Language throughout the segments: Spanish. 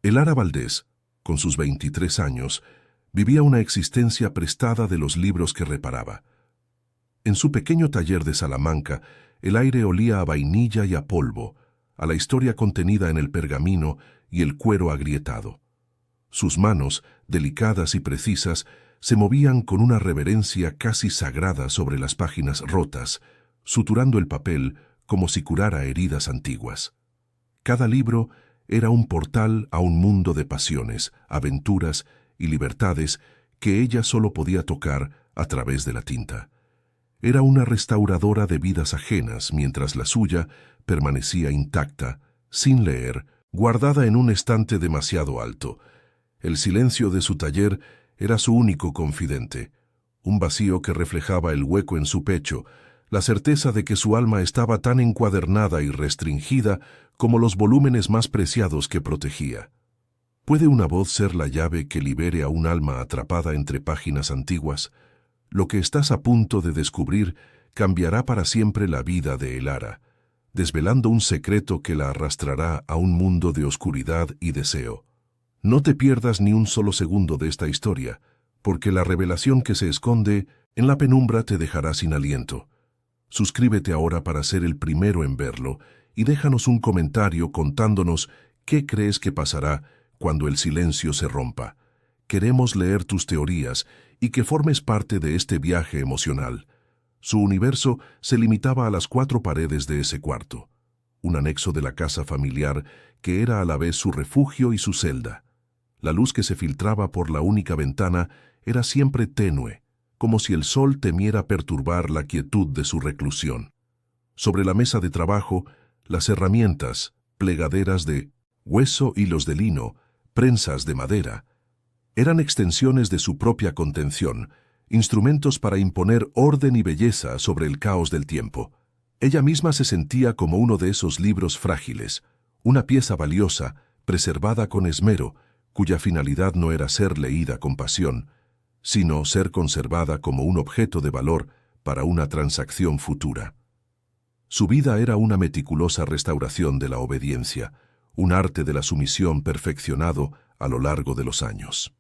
Elara Valdés, con sus 23 años, vivía una existencia prestada de los libros que reparaba. En su pequeño taller de Salamanca, el aire olía a vainilla y a polvo, a la historia contenida en el pergamino y el cuero agrietado. Sus manos, delicadas y precisas, se movían con una reverencia casi sagrada sobre las páginas rotas, suturando el papel como si curara heridas antiguas. Cada libro era un portal a un mundo de pasiones, aventuras y libertades que ella solo podía tocar a través de la tinta. Era una restauradora de vidas ajenas, mientras la suya permanecía intacta, sin leer, guardada en un estante demasiado alto. El silencio de su taller era su único confidente, un vacío que reflejaba el hueco en su pecho, la certeza de que su alma estaba tan encuadernada y restringida como los volúmenes más preciados que protegía. ¿Puede una voz ser la llave que libere a un alma atrapada entre páginas antiguas? Lo que estás a punto de descubrir cambiará para siempre la vida de Elara, desvelando un secreto que la arrastrará a un mundo de oscuridad y deseo. No te pierdas ni un solo segundo de esta historia, porque la revelación que se esconde en la penumbra te dejará sin aliento. Suscríbete ahora para ser el primero en verlo y déjanos un comentario contándonos qué crees que pasará cuando el silencio se rompa. Queremos leer tus teorías y que formes parte de este viaje emocional. Su universo se limitaba a las 4 paredes de ese cuarto, un anexo de la casa familiar que era a la vez su refugio y su celda. La luz que se filtraba por la única ventana era siempre tenue, como si el sol temiera perturbar la quietud de su reclusión. Sobre la mesa de trabajo, las herramientas, plegaderas de hueso, hilos de lino, prensas de madera, eran extensiones de su propia contención, instrumentos para imponer orden y belleza sobre el caos del tiempo. Ella misma se sentía como uno de esos libros frágiles, una pieza valiosa, preservada con esmero, cuya finalidad no era ser leída con pasión, sino ser conservada como un objeto de valor para una transacción futura. Su vida era una meticulosa restauración de la obediencia, un arte de la sumisión perfeccionado a lo largo de los años.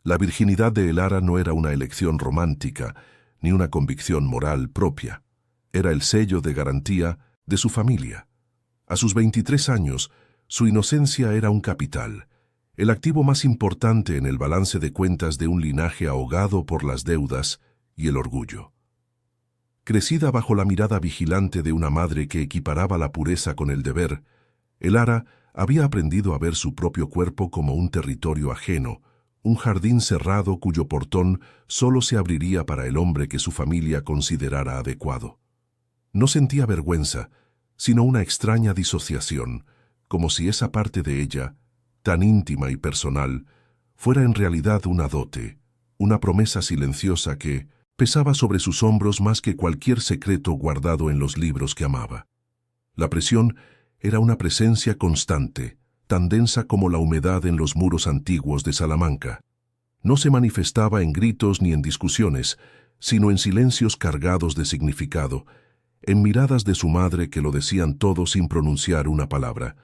La virginidad de Elara no era una elección romántica, ni una convicción moral propia. Era el sello de garantía de su familia. A sus 23 años, su inocencia era un capital, el activo más importante en el balance de cuentas de un linaje ahogado por las deudas y el orgullo. Crecida bajo la mirada vigilante de una madre que equiparaba la pureza con el deber, Elara había aprendido a ver su propio cuerpo como un territorio ajeno, un jardín cerrado cuyo portón solo se abriría para el hombre que su familia considerara adecuado. No sentía vergüenza, sino una extraña disociación, como si esa parte de ella, tan íntima y personal, fuera en realidad una dote, una promesa silenciosa que pesaba sobre sus hombros más que cualquier secreto guardado en los libros que amaba. La presión era una presencia constante, tan densa como la humedad en los muros antiguos de Salamanca. No se manifestaba en gritos ni en discusiones, sino en silencios cargados de significado, en miradas de su madre que lo decían todo sin pronunciar una palabra.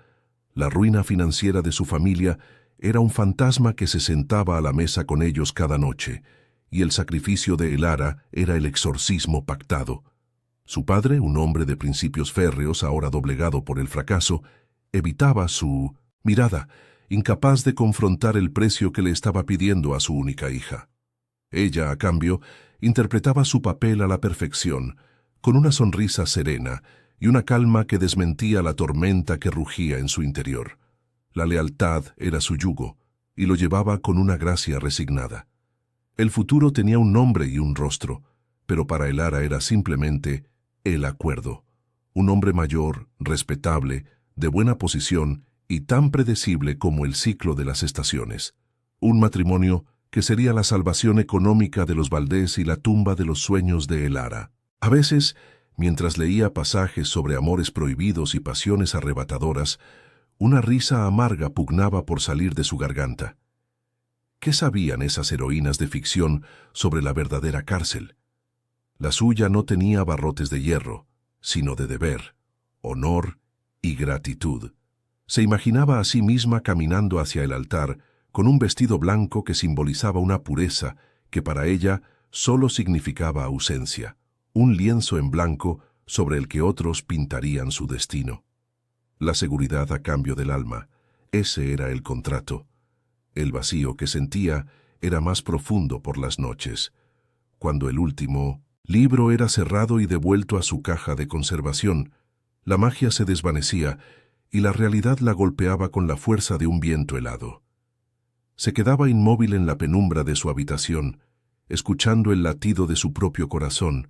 La ruina financiera de su familia era un fantasma que se sentaba a la mesa con ellos cada noche, y el sacrificio de Elara era el exorcismo pactado. Su padre, un hombre de principios férreos, ahora doblegado por el fracaso, evitaba su mirada, incapaz de confrontar el precio que le estaba pidiendo a su única hija. Ella, a cambio, interpretaba su papel a la perfección, con una sonrisa serena y una calma que desmentía la tormenta que rugía en su interior. La lealtad era su yugo, y lo llevaba con una gracia resignada. El futuro tenía un nombre y un rostro, pero para Elara era simplemente el acuerdo. Un hombre mayor, respetable, de buena posición y tan predecible como el ciclo de las estaciones. Un matrimonio que sería la salvación económica de los Valdés y la tumba de los sueños de Elara. A veces, mientras leía pasajes sobre amores prohibidos y pasiones arrebatadoras, una risa amarga pugnaba por salir de su garganta. ¿Qué sabían esas heroínas de ficción sobre la verdadera cárcel? La suya no tenía barrotes de hierro, sino de deber, honor y gratitud. Se imaginaba a sí misma caminando hacia el altar, con un vestido blanco que simbolizaba una pureza que para ella solo significaba ausencia, un lienzo en blanco sobre el que otros pintarían su destino. La seguridad a cambio del alma, ese era el contrato. El vacío que sentía era más profundo por las noches. Cuando el último libro era cerrado y devuelto a su caja de conservación, la magia se desvanecía y la realidad la golpeaba con la fuerza de un viento helado. Se quedaba inmóvil en la penumbra de su habitación, escuchando el latido de su propio corazón,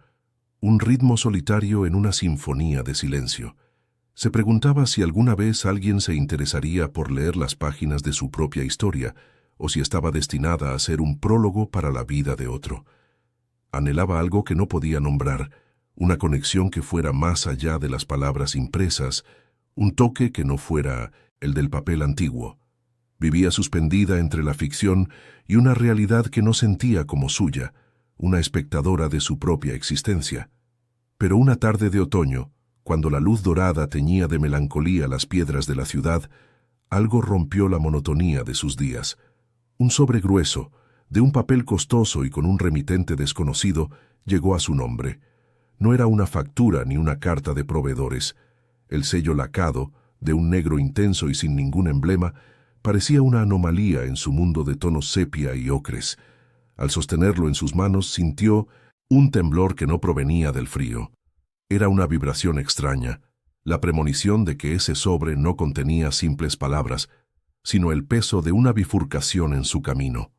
un ritmo solitario en una sinfonía de silencio. Se preguntaba si alguna vez alguien se interesaría por leer las páginas de su propia historia, o si estaba destinada a ser un prólogo para la vida de otro. Anhelaba algo que no podía nombrar, una conexión que fuera más allá de las palabras impresas, un toque que no fuera el del papel antiguo. Vivía suspendida entre la ficción y una realidad que no sentía como suya, una espectadora de su propia existencia. Pero una tarde de otoño, cuando la luz dorada teñía de melancolía las piedras de la ciudad, algo rompió la monotonía de sus días. Un sobre grueso, de un papel costoso y con un remitente desconocido, llegó a su nombre. No era una factura ni una carta de proveedores. El sello lacado, de un negro intenso y sin ningún emblema, parecía una anomalía en su mundo de tonos sepia y ocres. Al sostenerlo en sus manos sintió un temblor que no provenía del frío. Era una vibración extraña, la premonición de que ese sobre no contenía simples palabras, sino el peso de una bifurcación en su camino.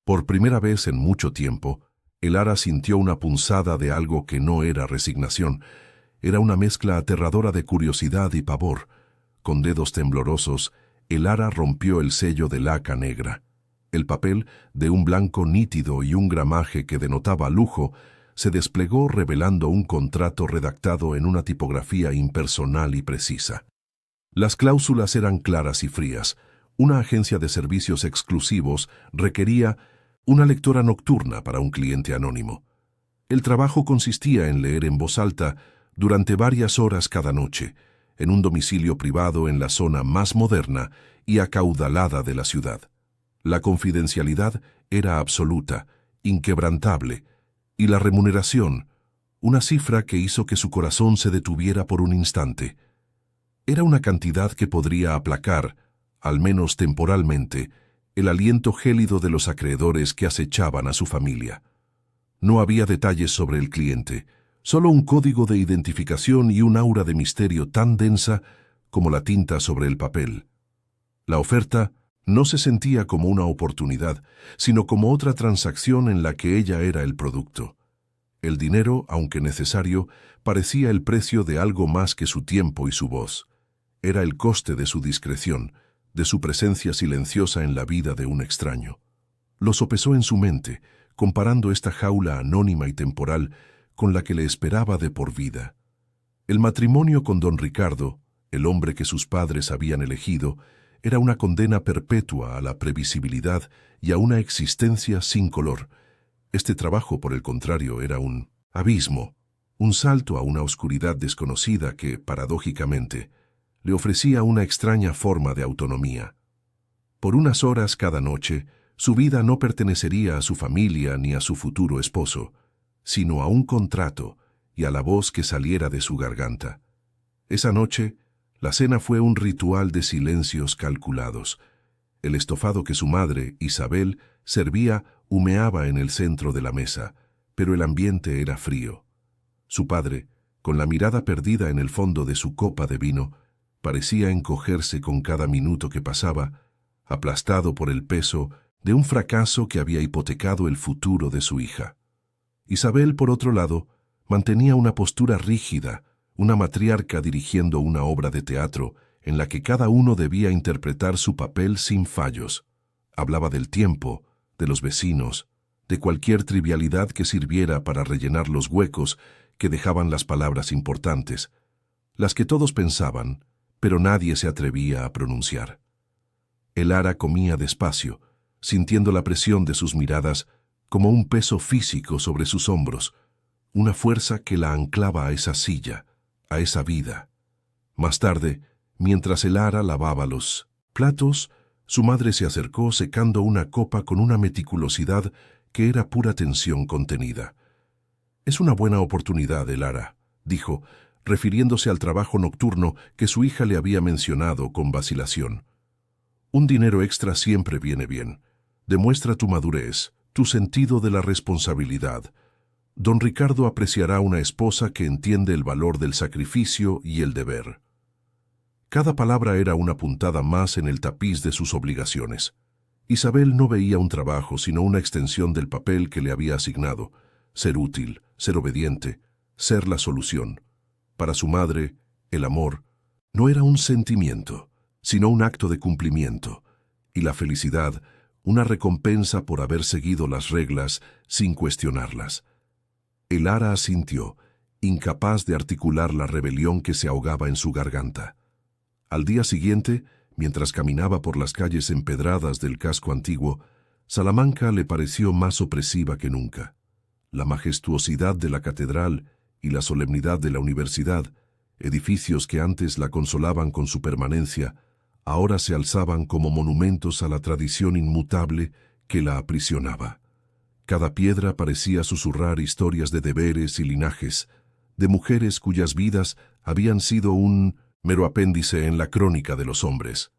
Por primera vez en mucho tiempo, Elara sintió una punzada de algo que no era resignación. Era una mezcla aterradora de curiosidad y pavor. Con dedos temblorosos, Elara rompió el sello de laca negra. El papel, de un blanco nítido y un gramaje que denotaba lujo, se desplegó revelando un contrato redactado en una tipografía impersonal y precisa. Las cláusulas eran claras y frías. Una agencia de servicios exclusivos requería una lectora nocturna para un cliente anónimo. El trabajo consistía en leer en voz alta durante varias horas cada noche, en un domicilio privado en la zona más moderna y acaudalada de la ciudad. La confidencialidad era absoluta, inquebrantable, y la remuneración, una cifra que hizo que su corazón se detuviera por un instante. Era una cantidad que podría aplacar, al menos temporalmente, el aliento gélido de los acreedores que acechaban a su familia. No había detalles sobre el cliente, solo un código de identificación y un aura de misterio tan densa como la tinta sobre el papel. La oferta no se sentía como una oportunidad, sino como otra transacción en la que ella era el producto. El dinero, aunque necesario, parecía el precio de algo más que su tiempo y su voz. Era el coste de su discreción, de su presencia silenciosa en la vida de un extraño. Lo sopesó en su mente, comparando esta jaula anónima y temporal con la que le esperaba de por vida. El matrimonio con don Ricardo, el hombre que sus padres habían elegido, era una condena perpetua a la previsibilidad y a una existencia sin color. Este trabajo, por el contrario, era un abismo, un salto a una oscuridad desconocida que, paradójicamente, le ofrecía una extraña forma de autonomía. Por unas horas cada noche, su vida no pertenecería a su familia ni a su futuro esposo, sino a un contrato y a la voz que saliera de su garganta. Esa noche, la cena fue un ritual de silencios calculados. El estofado que su madre, Isabel, servía humeaba en el centro de la mesa, pero el ambiente era frío. Su padre, con la mirada perdida en el fondo de su copa de vino, parecía encogerse con cada minuto que pasaba, aplastado por el peso de un fracaso que había hipotecado el futuro de su hija. Isabel, por otro lado, mantenía una postura rígida, una matriarca dirigiendo una obra de teatro en la que cada uno debía interpretar su papel sin fallos. Hablaba del tiempo, de los vecinos, de cualquier trivialidad que sirviera para rellenar los huecos que dejaban las palabras importantes, las que todos pensaban, pero nadie se atrevía a pronunciar. Elara comía despacio, sintiendo la presión de sus miradas como un peso físico sobre sus hombros, una fuerza que la anclaba a esa silla, a esa vida. Más tarde, Mientras el Ara lavaba los platos, su madre se acercó secando una copa con una meticulosidad que era pura tensión contenida. «Es una buena oportunidad, el Ara», dijo, refiriéndose al trabajo nocturno que su hija le había mencionado con vacilación. «Un dinero extra siempre viene bien. Demuestra tu madurez, tu sentido de la responsabilidad. Don Ricardo apreciará una esposa que entiende el valor del sacrificio y el deber». Cada palabra era una puntada más en el tapiz de sus obligaciones. Isabel no veía un trabajo, sino una extensión del papel que le había asignado: ser útil, ser obediente, ser la solución. Para su madre, el amor no era un sentimiento, sino un acto de cumplimiento, y la felicidad, una recompensa por haber seguido las reglas sin cuestionarlas. El Ara asintió, incapaz de articular la rebelión que se ahogaba en su garganta. Al día siguiente, mientras caminaba por las calles empedradas del casco antiguo, Salamanca le pareció más opresiva que nunca. La majestuosidad de la catedral y la solemnidad de la universidad, edificios que antes la consolaban con su permanencia, ahora se alzaban como monumentos a la tradición inmutable que la aprisionaba. Cada piedra parecía susurrar historias de deberes y linajes, de mujeres cuyas vidas habían sido un mero apéndice en la crónica de los hombres.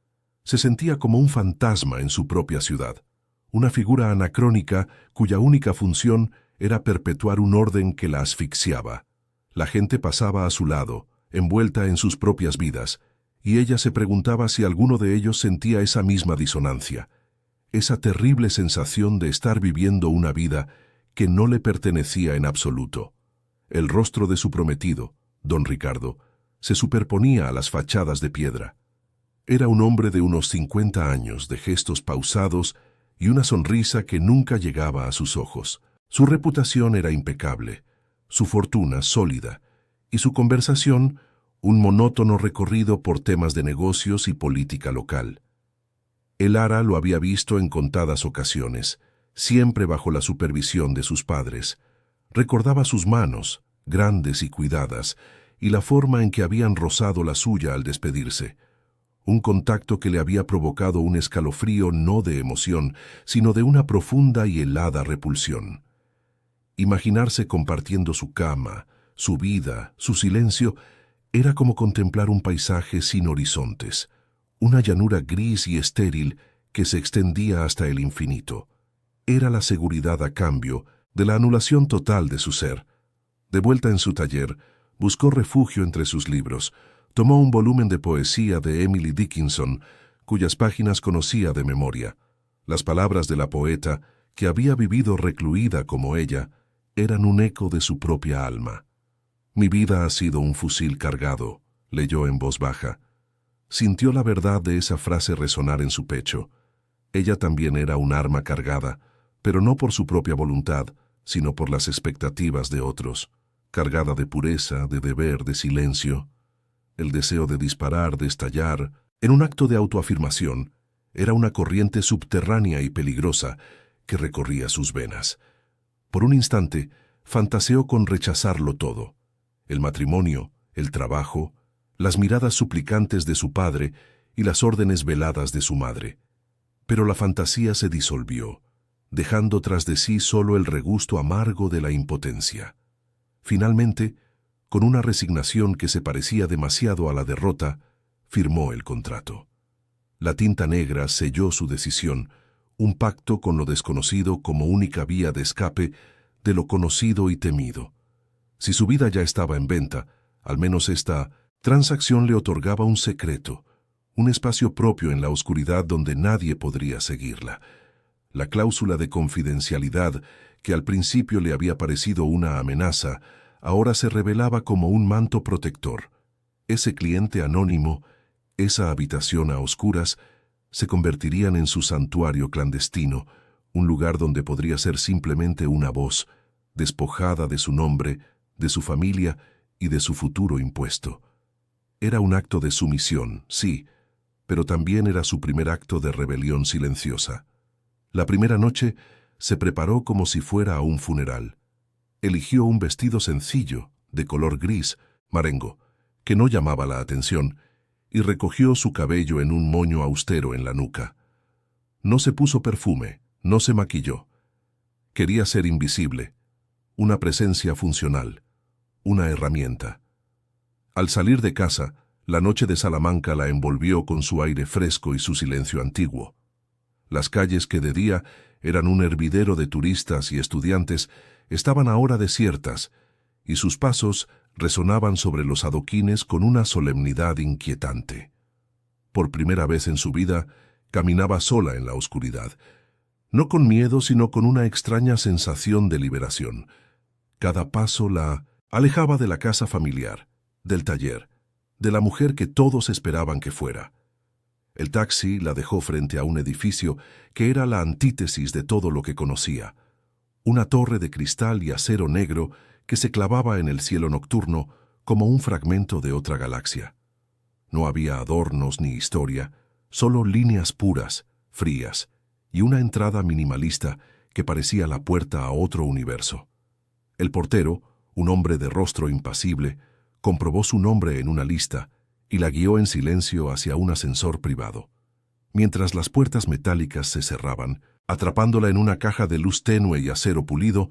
Se sentía como un fantasma en su propia ciudad, una figura anacrónica cuya única función era perpetuar un orden que la asfixiaba. La gente pasaba a su lado, envuelta en sus propias vidas, y ella se preguntaba si alguno de ellos sentía esa misma disonancia, esa terrible sensación de estar viviendo una vida que no le pertenecía en absoluto. El rostro de su prometido, don Ricardo, se superponía a las fachadas de piedra. Era un hombre de unos 50 años, de gestos pausados y una sonrisa que nunca llegaba a sus ojos. Su reputación era impecable, su fortuna sólida, y su conversación un monótono recorrido por temas de negocios y política local. El Ara lo había visto en contadas ocasiones, siempre bajo la supervisión de sus padres. Recordaba sus manos, grandes y cuidadas, y la forma en que habían rozado la suya al despedirse. Un contacto que le había provocado un escalofrío no de emoción, sino de una profunda y helada repulsión. Imaginarse compartiendo su cama, su vida, su silencio, era como contemplar un paisaje sin horizontes, una llanura gris y estéril que se extendía hasta el infinito. Era la seguridad a cambio de la anulación total de su ser. De vuelta en su taller, buscó refugio entre sus libros. Tomó un volumen de poesía de Emily Dickinson, cuyas páginas conocía de memoria. Las palabras de la poeta, que había vivido recluida como ella, eran un eco de su propia alma. «Mi vida ha sido un fusil cargado», leyó en voz baja. Sintió la verdad de esa frase resonar en su pecho. Ella también era un arma cargada, pero no por su propia voluntad, sino por las expectativas de otros, cargada de pureza, de deber, de silencio. El deseo de disparar, de estallar, en un acto de autoafirmación, era una corriente subterránea y peligrosa que recorría sus venas. Por un instante, fantaseó con rechazarlo todo: el matrimonio, el trabajo, las miradas suplicantes de su padre y las órdenes veladas de su madre. Pero la fantasía se disolvió, dejando tras de sí solo el regusto amargo de la impotencia. Finalmente, con una resignación que se parecía demasiado a la derrota, firmó el contrato. La tinta negra selló su decisión, un pacto con lo desconocido como única vía de escape de lo conocido y temido. Si su vida ya estaba en venta, al menos esta transacción le otorgaba un secreto, un espacio propio en la oscuridad donde nadie podría seguirla. La cláusula de confidencialidad, que al principio le había parecido una amenaza, ahora se revelaba como un manto protector. Ese cliente anónimo, esa habitación a oscuras, se convertirían en su santuario clandestino, un lugar donde podría ser simplemente una voz, despojada de su nombre, de su familia y de su futuro impuesto. Era un acto de sumisión, sí, pero también era su primer acto de rebelión silenciosa. La primera noche se preparó como si fuera a un funeral. Eligió un vestido sencillo, de color gris, marengo, que no llamaba la atención, y recogió su cabello en un moño austero en la nuca. No se puso perfume, no se maquilló. Quería ser invisible, una presencia funcional, una herramienta. Al salir de casa, la noche de Salamanca la envolvió con su aire fresco y su silencio antiguo. Las calles que de día eran un hervidero de turistas y estudiantes estaban ahora desiertas, y sus pasos resonaban sobre los adoquines con una solemnidad inquietante. Por primera vez en su vida, caminaba sola en la oscuridad, no con miedo, sino con una extraña sensación de liberación. Cada paso la alejaba de la casa familiar, del taller, de la mujer que todos esperaban que fuera. El taxi la dejó frente a un edificio que era la antítesis de todo lo que conocía. Una torre de cristal y acero negro que se clavaba en el cielo nocturno como un fragmento de otra galaxia. No había adornos ni historia, solo líneas puras, frías, y una entrada minimalista que parecía la puerta a otro universo. El portero, un hombre de rostro impasible, comprobó su nombre en una lista y la guió en silencio hacia un ascensor privado. Mientras las puertas metálicas se cerraban, atrapándola en una caja de luz tenue y acero pulido,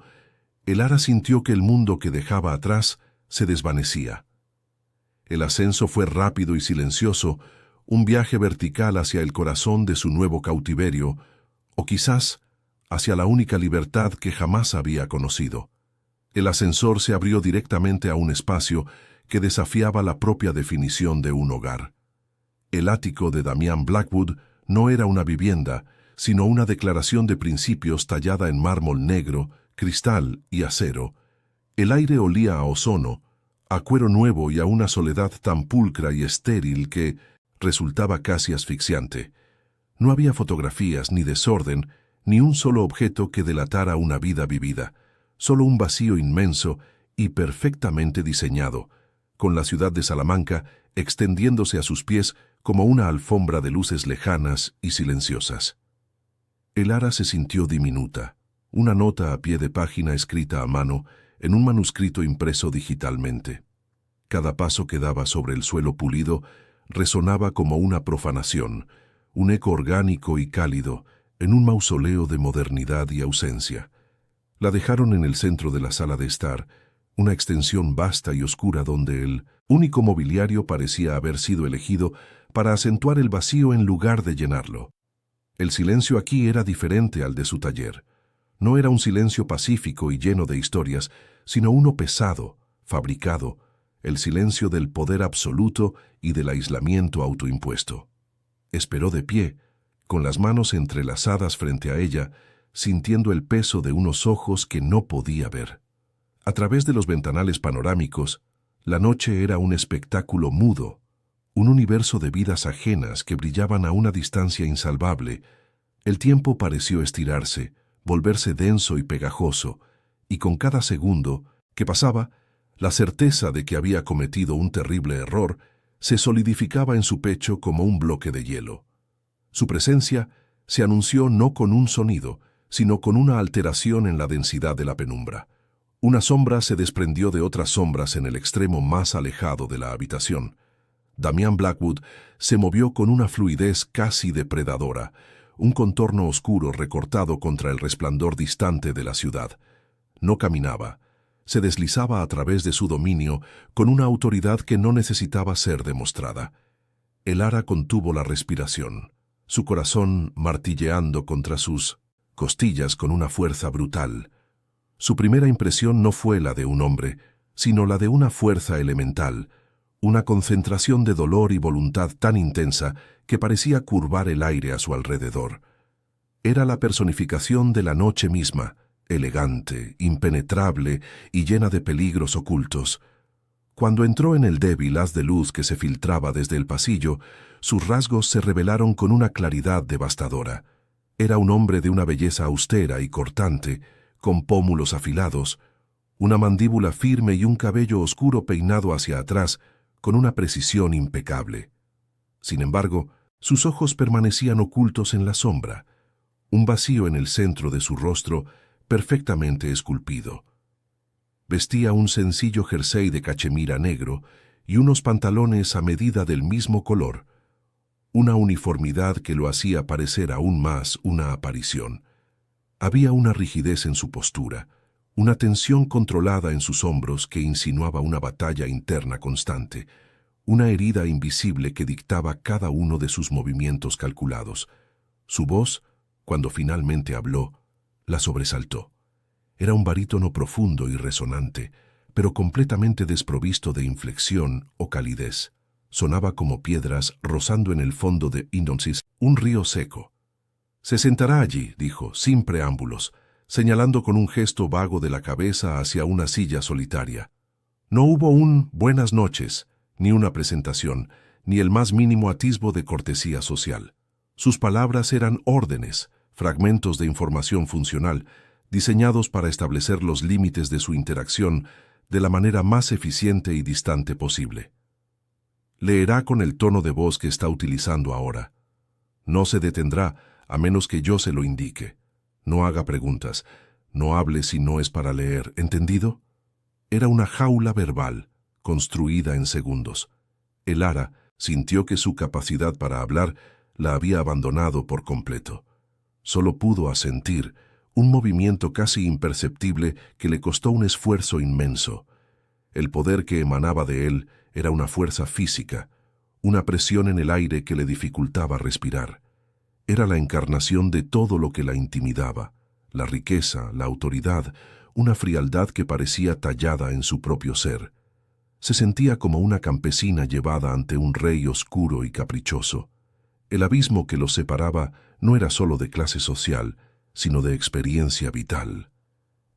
Elara sintió que el mundo que dejaba atrás se desvanecía. El ascenso fue rápido y silencioso, un viaje vertical hacia el corazón de su nuevo cautiverio, o quizás hacia la única libertad que jamás había conocido. El ascensor se abrió directamente a un espacio que desafiaba la propia definición de un hogar. El ático de Damián Blackwood no era una vivienda, sino una declaración de principios tallada en mármol negro, cristal y acero. El aire olía a ozono, a cuero nuevo y a una soledad tan pulcra y estéril que resultaba casi asfixiante. No había fotografías ni desorden, ni un solo objeto que delatara una vida vivida, solo un vacío inmenso y perfectamente diseñado, con la ciudad de Salamanca extendiéndose a sus pies como una alfombra de luces lejanas y silenciosas. Elara se sintió diminuta, una nota a pie de página escrita a mano en un manuscrito impreso digitalmente. Cada paso que daba sobre el suelo pulido resonaba como una profanación, un eco orgánico y cálido en un mausoleo de modernidad y ausencia. La dejaron en el centro de la sala de estar, una extensión vasta y oscura donde el único mobiliario parecía haber sido elegido para acentuar el vacío en lugar de llenarlo. El silencio aquí era diferente al de su taller. No era un silencio pacífico y lleno de historias, sino uno pesado, fabricado, el silencio del poder absoluto y del aislamiento autoimpuesto. Esperó de pie, con las manos entrelazadas frente a ella, sintiendo el peso de unos ojos que no podía ver. A través de los ventanales panorámicos, la noche era un espectáculo mudo, un universo de vidas ajenas que brillaban a una distancia insalvable. El tiempo pareció estirarse, volverse denso y pegajoso, y con cada segundo que pasaba, la certeza de que había cometido un terrible error se solidificaba en su pecho como un bloque de hielo. Su presencia se anunció no con un sonido, sino con una alteración en la densidad de la penumbra. Una sombra se desprendió de otras sombras en el extremo más alejado de la habitación. Damián Blackwood se movió con una fluidez casi depredadora, un contorno oscuro recortado contra el resplandor distante de la ciudad. No caminaba, se deslizaba a través de su dominio con una autoridad que no necesitaba ser demostrada. Elara contuvo la respiración, su corazón martilleando contra sus costillas con una fuerza brutal. Su primera impresión no fue la de un hombre, sino la de una fuerza elemental, una concentración de dolor y voluntad tan intensa que parecía curvar el aire a su alrededor. Era la personificación de la noche misma, elegante, impenetrable y llena de peligros ocultos. Cuando entró en el débil haz de luz que se filtraba desde el pasillo, sus rasgos se revelaron con una claridad devastadora. Era un hombre de una belleza austera y cortante, con pómulos afilados, una mandíbula firme y un cabello oscuro peinado hacia atrás con una precisión impecable. Sin embargo, sus ojos permanecían ocultos en la sombra, un vacío en el centro de su rostro perfectamente esculpido. Vestía un sencillo jersey de cachemira negro y unos pantalones a medida del mismo color, una uniformidad que lo hacía parecer aún más una aparición. Había una rigidez en su postura, una tensión controlada en sus hombros que insinuaba una batalla interna constante, una herida invisible que dictaba cada uno de sus movimientos calculados. Su voz, cuando finalmente habló, la sobresaltó. Era un barítono profundo y resonante, pero completamente desprovisto de inflexión o calidez. Sonaba como piedras rozando en el fondo de Indonsis, un río seco. «Se sentará allí», dijo, sin preámbulos, señalando con un gesto vago de la cabeza hacia una silla solitaria. No hubo un «buenas noches», ni una presentación, ni el más mínimo atisbo de cortesía social. Sus palabras eran órdenes, fragmentos de información funcional, diseñados para establecer los límites de su interacción de la manera más eficiente y distante posible. Leerá con el tono de voz que está utilizando ahora. No se detendrá a menos que yo se lo indique. No haga preguntas. No hable si no es para leer, ¿entendido? Era una jaula verbal, construida en segundos. El ara sintió que su capacidad para hablar la había abandonado por completo. Solo pudo asentir, un movimiento casi imperceptible que le costó un esfuerzo inmenso. El poder que emanaba de él era una fuerza física, una presión en el aire que le dificultaba respirar. Era la encarnación de todo lo que la intimidaba, la riqueza, la autoridad, una frialdad que parecía tallada en su propio ser. Se sentía como una campesina llevada ante un rey oscuro y caprichoso. El abismo que los separaba no era solo de clase social, sino de experiencia vital.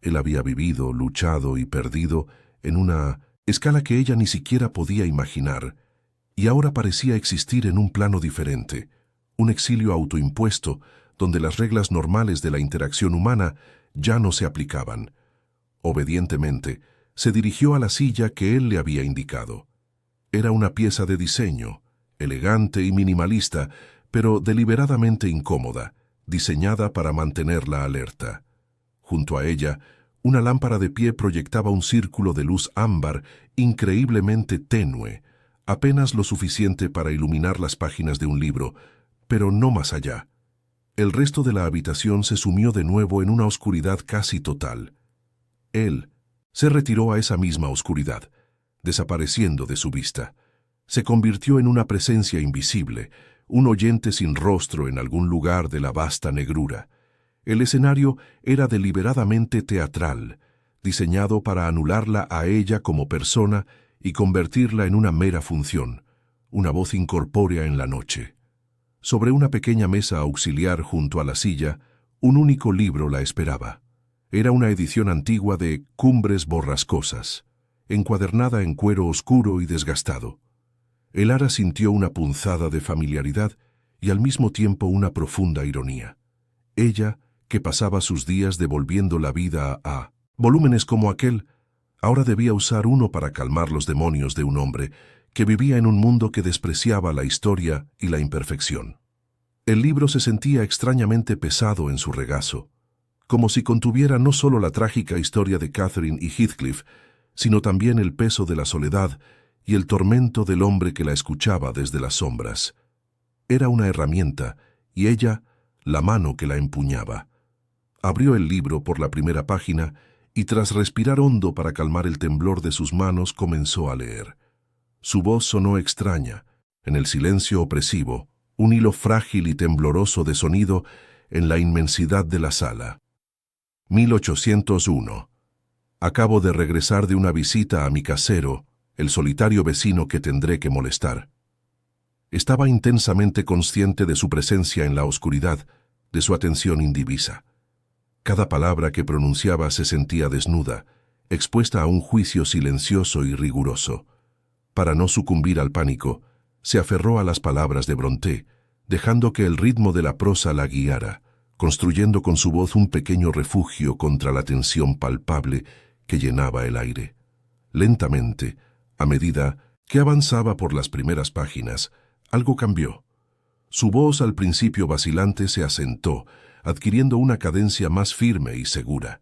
Él había vivido, luchado y perdido en una escala que ella ni siquiera podía imaginar, y ahora parecía existir en un plano diferente, un exilio autoimpuesto, donde las reglas normales de la interacción humana ya no se aplicaban. Obedientemente, se dirigió a la silla que él le había indicado. Era una pieza de diseño, elegante y minimalista, pero deliberadamente incómoda, diseñada para mantenerla alerta. Junto a ella, una lámpara de pie proyectaba un círculo de luz ámbar increíblemente tenue, apenas lo suficiente para iluminar las páginas de un libro, pero no más allá. El resto de la habitación se sumió de nuevo en una oscuridad casi total. Él se retiró a esa misma oscuridad, desapareciendo de su vista. Se convirtió en una presencia invisible, un oyente sin rostro en algún lugar de la vasta negrura. El escenario era deliberadamente teatral, diseñado para anularla a ella como persona y convertirla en una mera función, una voz incorpórea en la noche. Sobre una pequeña mesa auxiliar junto a la silla, un único libro la esperaba. Era una edición antigua de Cumbres borrascosas, encuadernada en cuero oscuro y desgastado. El ara sintió una punzada de familiaridad y al mismo tiempo una profunda ironía. Ella, que pasaba sus días devolviendo la vida a volúmenes como aquel, ahora debía usar uno para calmar los demonios de un hombre que vivía en un mundo que despreciaba la historia y la imperfección. El libro se sentía extrañamente pesado en su regazo, como si contuviera no solo la trágica historia de Catherine y Heathcliff, sino también el peso de la soledad y el tormento del hombre que la escuchaba desde las sombras. Era una herramienta, y ella, la mano que la empuñaba. Abrió el libro por la primera página y tras respirar hondo para calmar el temblor de sus manos comenzó a leer. Su voz sonó extraña, en el silencio opresivo, un hilo frágil y tembloroso de sonido en la inmensidad de la sala. 1801. Acabo de regresar de una visita a mi casero, el solitario vecino que tendré que molestar. Estaba intensamente consciente de su presencia en la oscuridad, de su atención indivisa. Cada palabra que pronunciaba se sentía desnuda, expuesta a un juicio silencioso y riguroso. Para no sucumbir al pánico, se aferró a las palabras de Brontë, dejando que el ritmo de la prosa la guiara, construyendo con su voz un pequeño refugio contra la tensión palpable que llenaba el aire. Lentamente, a medida que avanzaba por las primeras páginas, algo cambió. Su voz, al principio vacilante, se asentó, adquiriendo una cadencia más firme y segura.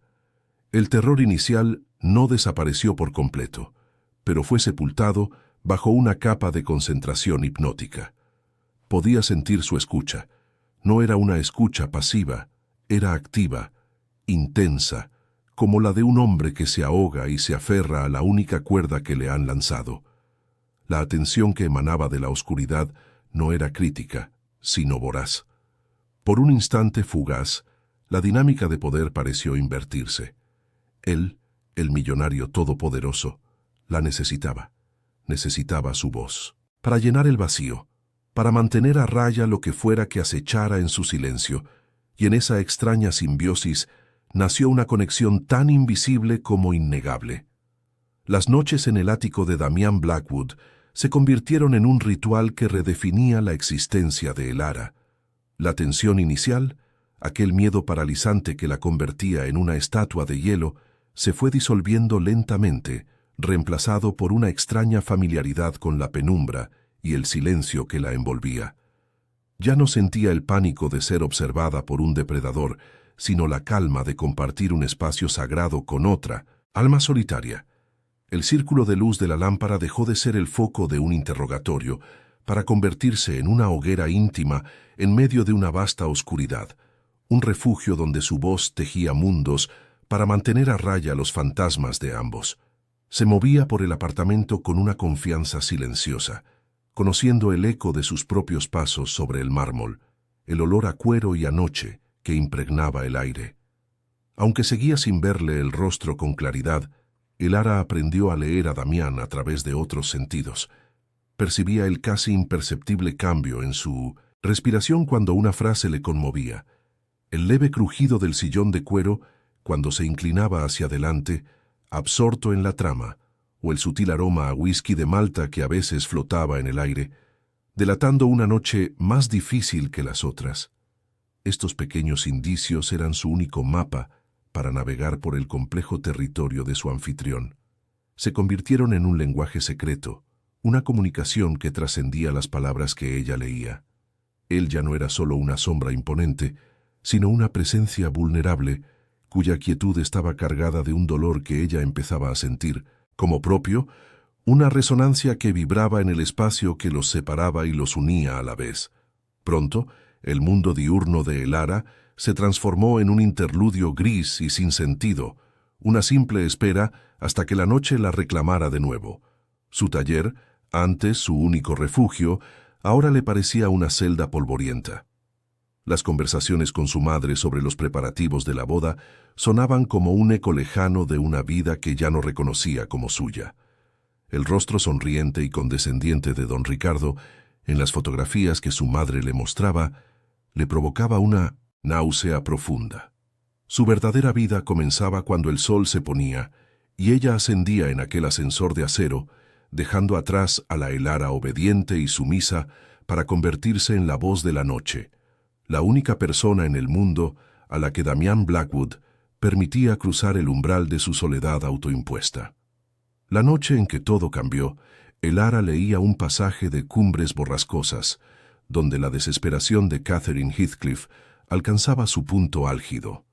El terror inicial no desapareció por completo, pero fue sepultado bajo una capa de concentración hipnótica. Podía sentir su escucha. No era una escucha pasiva, era activa, intensa, como la de un hombre que se ahoga y se aferra a la única cuerda que le han lanzado. La atención que emanaba de la oscuridad no era crítica, sino voraz. Por un instante fugaz, la dinámica de poder pareció invertirse. Él, el millonario todopoderoso, la necesitaba. Necesitaba su voz. Para llenar el vacío, para mantener a raya lo que fuera que acechara en su silencio, y en esa extraña simbiosis nació una conexión tan invisible como innegable. Las noches en el ático de Damián Blackwood se convirtieron en un ritual que redefinía la existencia de Elara. La tensión inicial, aquel miedo paralizante que la convertía en una estatua de hielo, se fue disolviendo lentamente, reemplazado por una extraña familiaridad con la penumbra y el silencio que la envolvía. Ya no sentía el pánico de ser observada por un depredador, sino la calma de compartir un espacio sagrado con otra, alma solitaria. El círculo de luz de la lámpara dejó de ser el foco de un interrogatorio para convertirse en una hoguera íntima en medio de una vasta oscuridad, un refugio donde su voz tejía mundos para mantener a raya los fantasmas de ambos. Se movía por el apartamento con una confianza silenciosa, conociendo el eco de sus propios pasos sobre el mármol, el olor a cuero y a noche que impregnaba el aire. Aunque seguía sin verle el rostro con claridad, Elara aprendió a leer a Damián a través de otros sentidos. Percibía el casi imperceptible cambio en su respiración cuando una frase le conmovía, el leve crujido del sillón de cuero cuando se inclinaba hacia adelante, absorto en la trama, o el sutil aroma a whisky de Malta que a veces flotaba en el aire, delatando una noche más difícil que las otras. Estos pequeños indicios eran su único mapa para navegar por el complejo territorio de su anfitrión. Se convirtieron en un lenguaje secreto, una comunicación que trascendía las palabras que ella leía. Él ya no era solo una sombra imponente, sino una presencia vulnerable, cuya quietud estaba cargada de un dolor que ella empezaba a sentir, como propio, una resonancia que vibraba en el espacio que los separaba y los unía a la vez. Pronto, el mundo diurno de Elara se transformó en un interludio gris y sin sentido, una simple espera hasta que la noche la reclamara de nuevo. Su taller, antes su único refugio, ahora le parecía una celda polvorienta. Las conversaciones con su madre sobre los preparativos de la boda sonaban como un eco lejano de una vida que ya no reconocía como suya. El rostro sonriente y condescendiente de don Ricardo, en las fotografías que su madre le mostraba, le provocaba una náusea profunda. Su verdadera vida comenzaba cuando el sol se ponía y ella ascendía en aquel ascensor de acero, dejando atrás a la Elara obediente y sumisa para convertirse en la voz de la noche, la única persona en el mundo a la que Damián Blackwood permitía cruzar el umbral de su soledad autoimpuesta. La noche en que todo cambió, Elara leía un pasaje de Cumbres borrascosas, donde la desesperación de Catherine Heathcliff alcanzaba su punto álgido.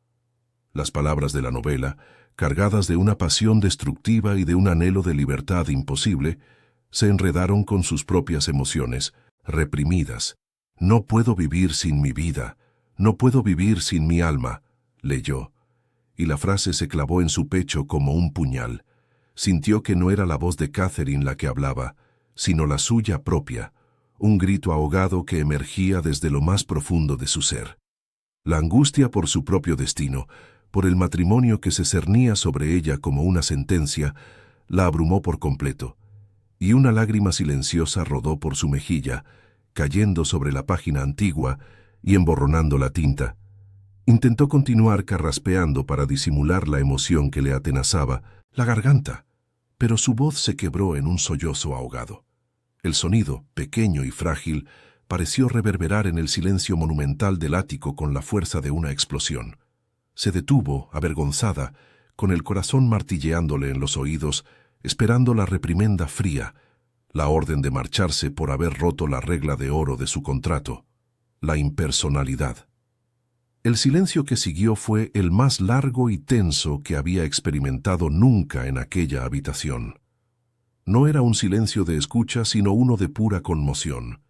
Las palabras de la novela, cargadas de una pasión destructiva y de un anhelo de libertad imposible, se enredaron con sus propias emociones, reprimidas. «No puedo vivir sin mi vida, no puedo vivir sin mi alma», leyó, y la frase se clavó en su pecho como un puñal. Sintió que no era la voz de Catherine la que hablaba, sino la suya propia, un grito ahogado que emergía desde lo más profundo de su ser. La angustia por su propio destino, por el matrimonio que se cernía sobre ella como una sentencia, la abrumó por completo, y una lágrima silenciosa rodó por su mejilla, cayendo sobre la página antigua y emborronando la tinta. Intentó continuar carraspeando para disimular la emoción que le atenazaba la garganta, pero su voz se quebró en un sollozo ahogado. El sonido, pequeño y frágil, pareció reverberar en el silencio monumental del ático con la fuerza de una explosión. Se detuvo, avergonzada, con el corazón martilleándole en los oídos, esperando la reprimenda fría, la orden de marcharse por haber roto la regla de oro de su contrato, la impersonalidad. El silencio que siguió fue el más largo y tenso que había experimentado nunca en aquella habitación. No era un silencio de escucha, sino uno de pura conmoción.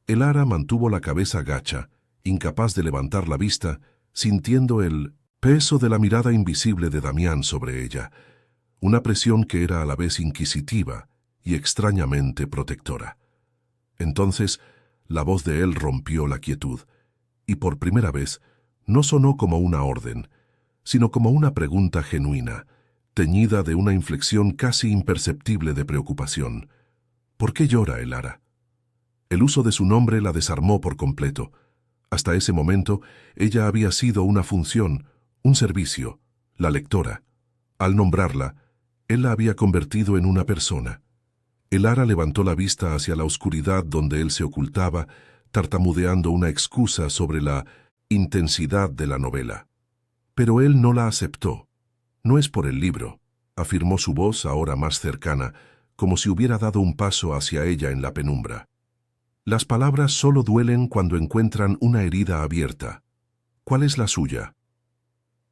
Elara mantuvo la cabeza gacha, incapaz de levantar la vista, sintiendo el peso de la mirada invisible de Damián sobre ella, una presión que era a la vez inquisitiva y extrañamente protectora. Entonces, la voz de él rompió la quietud, y por primera vez no sonó como una orden, sino como una pregunta genuina, teñida de una inflexión casi imperceptible de preocupación. ¿Por qué llora Elara? El uso de su nombre la desarmó por completo. Hasta ese momento, ella había sido una función, un servicio, la lectora. Al nombrarla, él la había convertido en una persona. Elara levantó la vista hacia la oscuridad donde él se ocultaba, tartamudeando una excusa sobre la intensidad de la novela. Pero él no la aceptó. No es por el libro, afirmó su voz ahora más cercana, como si hubiera dado un paso hacia ella en la penumbra. Las palabras solo duelen cuando encuentran una herida abierta. ¿Cuál es la suya?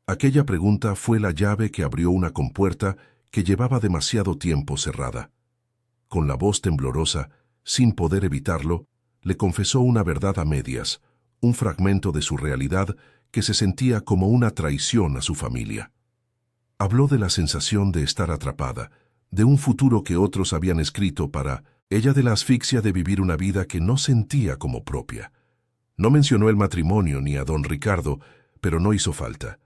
Aquella pregunta fue la llave que abrió una compuerta que llevaba demasiado tiempo cerrada. Con la voz temblorosa, sin poder evitarlo, le confesó una verdad a medias, un fragmento de su realidad que se sentía como una traición a su familia. Habló de la sensación de estar atrapada, de un futuro que otros habían escrito para ella, de la asfixia de vivir una vida que no sentía como propia. No mencionó el matrimonio ni a don Ricardo, pero no hizo falta.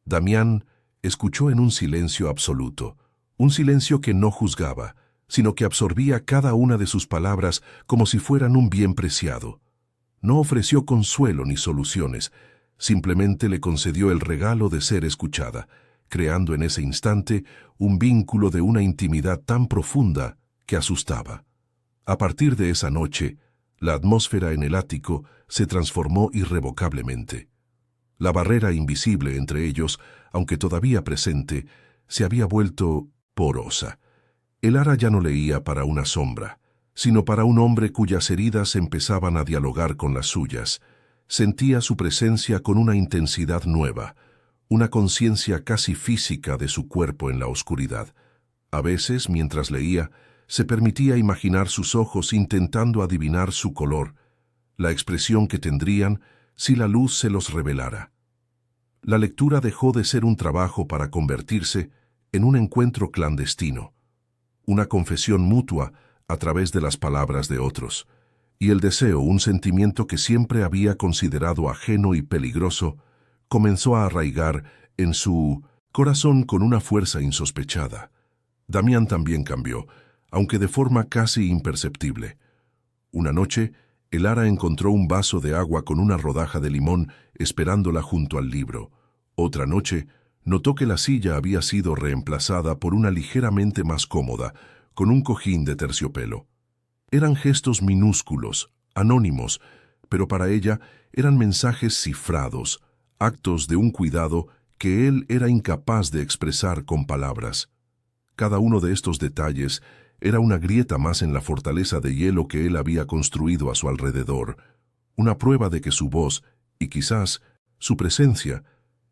Damián escuchó en un silencio absoluto, un silencio que no juzgaba, sino que absorbía cada una de sus palabras como si fueran un bien preciado. No ofreció consuelo ni soluciones, simplemente le concedió el regalo de ser escuchada, creando en ese instante un vínculo de una intimidad tan profunda que asustaba. A partir de esa noche, la atmósfera en el ático se transformó irrevocablemente. La barrera invisible entre ellos, aunque todavía presente, se había vuelto porosa. Elara ya no leía para una sombra, sino para un hombre cuyas heridas empezaban a dialogar con las suyas. Sentía su presencia con una intensidad nueva, una conciencia casi física de su cuerpo en la oscuridad. A veces, mientras leía, se permitía imaginar sus ojos intentando adivinar su color, la expresión que tendrían si la luz se los revelara. La lectura dejó de ser un trabajo para convertirse en un encuentro clandestino, una confesión mutua a través de las palabras de otros, y el deseo, un sentimiento que siempre había considerado ajeno y peligroso, comenzó a arraigar en su corazón con una fuerza insospechada. Damián también cambió, aunque de forma casi imperceptible. Una noche, Elara encontró un vaso de agua con una rodaja de limón esperándola junto al libro. Otra noche, notó que la silla había sido reemplazada por una ligeramente más cómoda, con un cojín de terciopelo. Eran gestos minúsculos, anónimos, pero para ella eran mensajes cifrados, actos de un cuidado que él era incapaz de expresar con palabras. Cada uno de estos detalles era una grieta más en la fortaleza de hielo que él había construido a su alrededor, una prueba de que su voz, y quizás su presencia,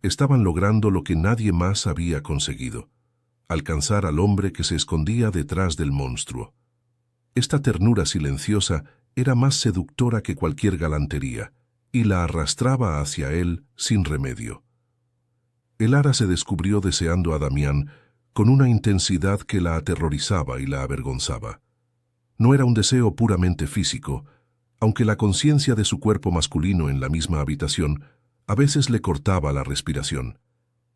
estaban logrando lo que nadie más había conseguido: alcanzar al hombre que se escondía detrás del monstruo. Esta ternura silenciosa era más seductora que cualquier galantería, y la arrastraba hacia él sin remedio. Elara se descubrió deseando a Damián con una intensidad que la aterrorizaba y la avergonzaba. No era un deseo puramente físico, aunque la conciencia de su cuerpo masculino en la misma habitación a veces le cortaba la respiración.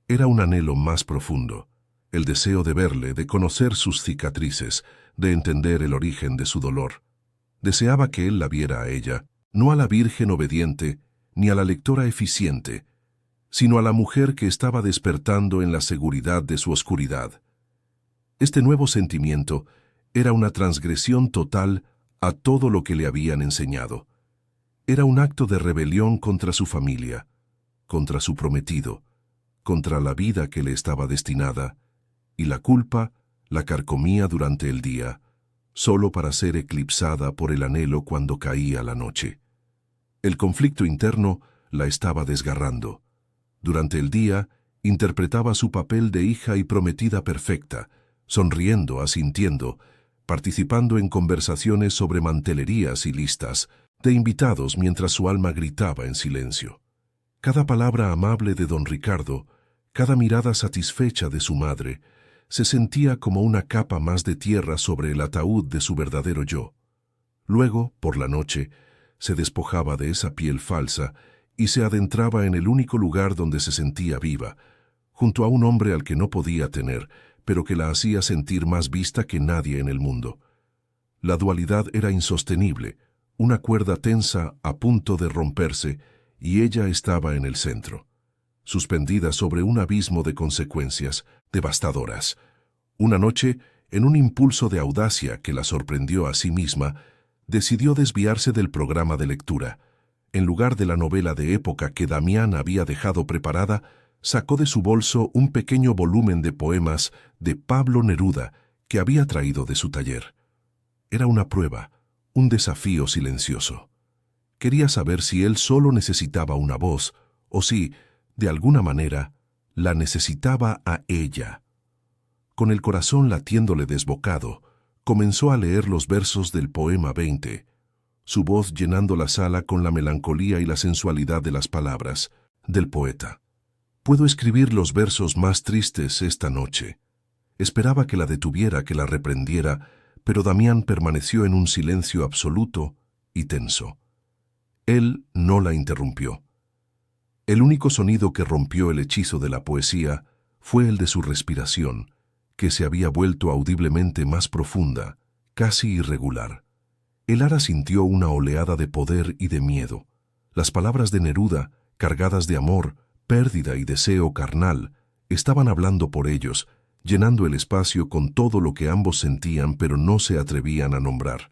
Era un anhelo más profundo, el deseo de verle, de conocer sus cicatrices, de entender el origen de su dolor. Deseaba que él la viera a ella, no a la virgen obediente, ni a la lectora eficiente, sino a la mujer que estaba despertando en la seguridad de su oscuridad. Este nuevo sentimiento era una transgresión total a todo lo que le habían enseñado. Era un acto de rebelión contra su familia, contra su prometido, contra la vida que le estaba destinada, y la culpa la carcomía durante el día, solo para ser eclipsada por el anhelo cuando caía la noche. El conflicto interno la estaba desgarrando. Durante el día, interpretaba su papel de hija y prometida perfecta, sonriendo, asintiendo, participando en conversaciones sobre mantelerías y listas de invitados mientras su alma gritaba en silencio. Cada palabra amable de don Ricardo, cada mirada satisfecha de su madre, se sentía como una capa más de tierra sobre el ataúd de su verdadero yo. Luego, por la noche, se despojaba de esa piel falsa y se adentraba en el único lugar donde se sentía viva, junto a un hombre al que no podía tener, pero que la hacía sentir más vista que nadie en el mundo. La dualidad era insostenible, una cuerda tensa a punto de romperse, y ella estaba en el centro, suspendida sobre un abismo de consecuencias devastadoras. Una noche, en un impulso de audacia que la sorprendió a sí misma, decidió desviarse del programa de lectura. En lugar de la novela de época que Damián había dejado preparada, sacó de su bolso un pequeño volumen de poemas de Pablo Neruda que había traído de su taller. Era una prueba, un desafío silencioso. Quería saber si él solo necesitaba una voz, o si, de alguna manera, la necesitaba a ella. Con el corazón latiéndole desbocado, comenzó a leer los versos del poema 20, su voz llenando la sala con la melancolía y la sensualidad de las palabras del poeta. Puedo escribir los versos más tristes esta noche. Esperaba que la detuviera, que la reprendiera, pero Damián permaneció en un silencio absoluto y tenso. Él no la interrumpió. El único sonido que rompió el hechizo de la poesía fue el de su respiración, que se había vuelto audiblemente más profunda, casi irregular. El ara sintió una oleada de poder y de miedo. Las palabras de Neruda, cargadas de amor, pérdida y deseo carnal, estaban hablando por ellos, llenando el espacio con todo lo que ambos sentían pero no se atrevían a nombrar.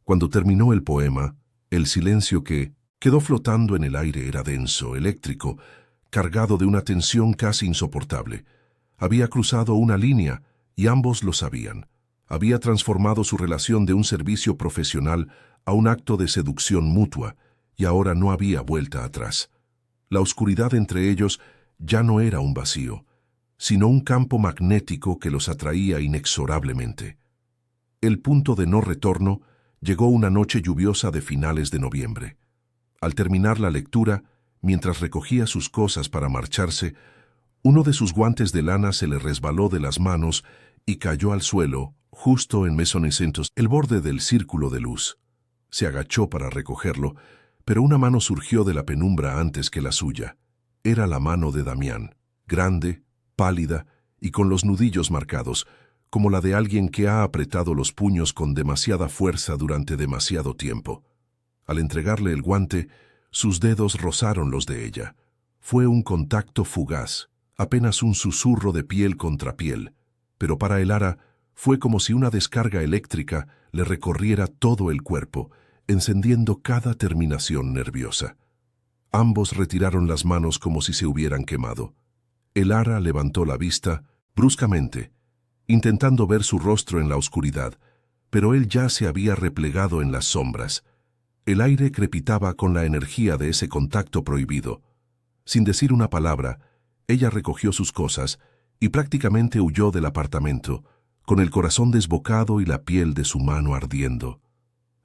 Cuando terminó el poema, el silencio que quedó flotando en el aire era denso, eléctrico, cargado de una tensión casi insoportable. Había cruzado una línea, y ambos lo sabían. Había transformado su relación de un servicio profesional a un acto de seducción mutua, y ahora no había vuelta atrás. La oscuridad entre ellos ya no era un vacío, sino un campo magnético que los atraía inexorablemente. El punto de no retorno llegó una noche lluviosa de finales de noviembre. Al terminar la lectura, mientras recogía sus cosas para marcharse, uno de sus guantes de lana se le resbaló de las manos y cayó al suelo, justo en Mesonecentos, el borde del círculo de luz. Se agachó para recogerlo, pero una mano surgió de la penumbra antes que la suya. Era la mano de Damián, grande, pálida y con los nudillos marcados, como la de alguien que ha apretado los puños con demasiada fuerza durante demasiado tiempo. Al entregarle el guante, sus dedos rozaron los de ella. Fue un contacto fugaz, apenas un susurro de piel contra piel, pero para el ara fue como si una descarga eléctrica le recorriera todo el cuerpo, encendiendo cada terminación nerviosa. Ambos retiraron las manos como si se hubieran quemado. El ara levantó la vista, bruscamente, intentando ver su rostro en la oscuridad, pero él ya se había replegado en las sombras. El aire crepitaba con la energía de ese contacto prohibido. Sin decir una palabra, ella recogió sus cosas y prácticamente huyó del apartamento, con el corazón desbocado y la piel de su mano ardiendo.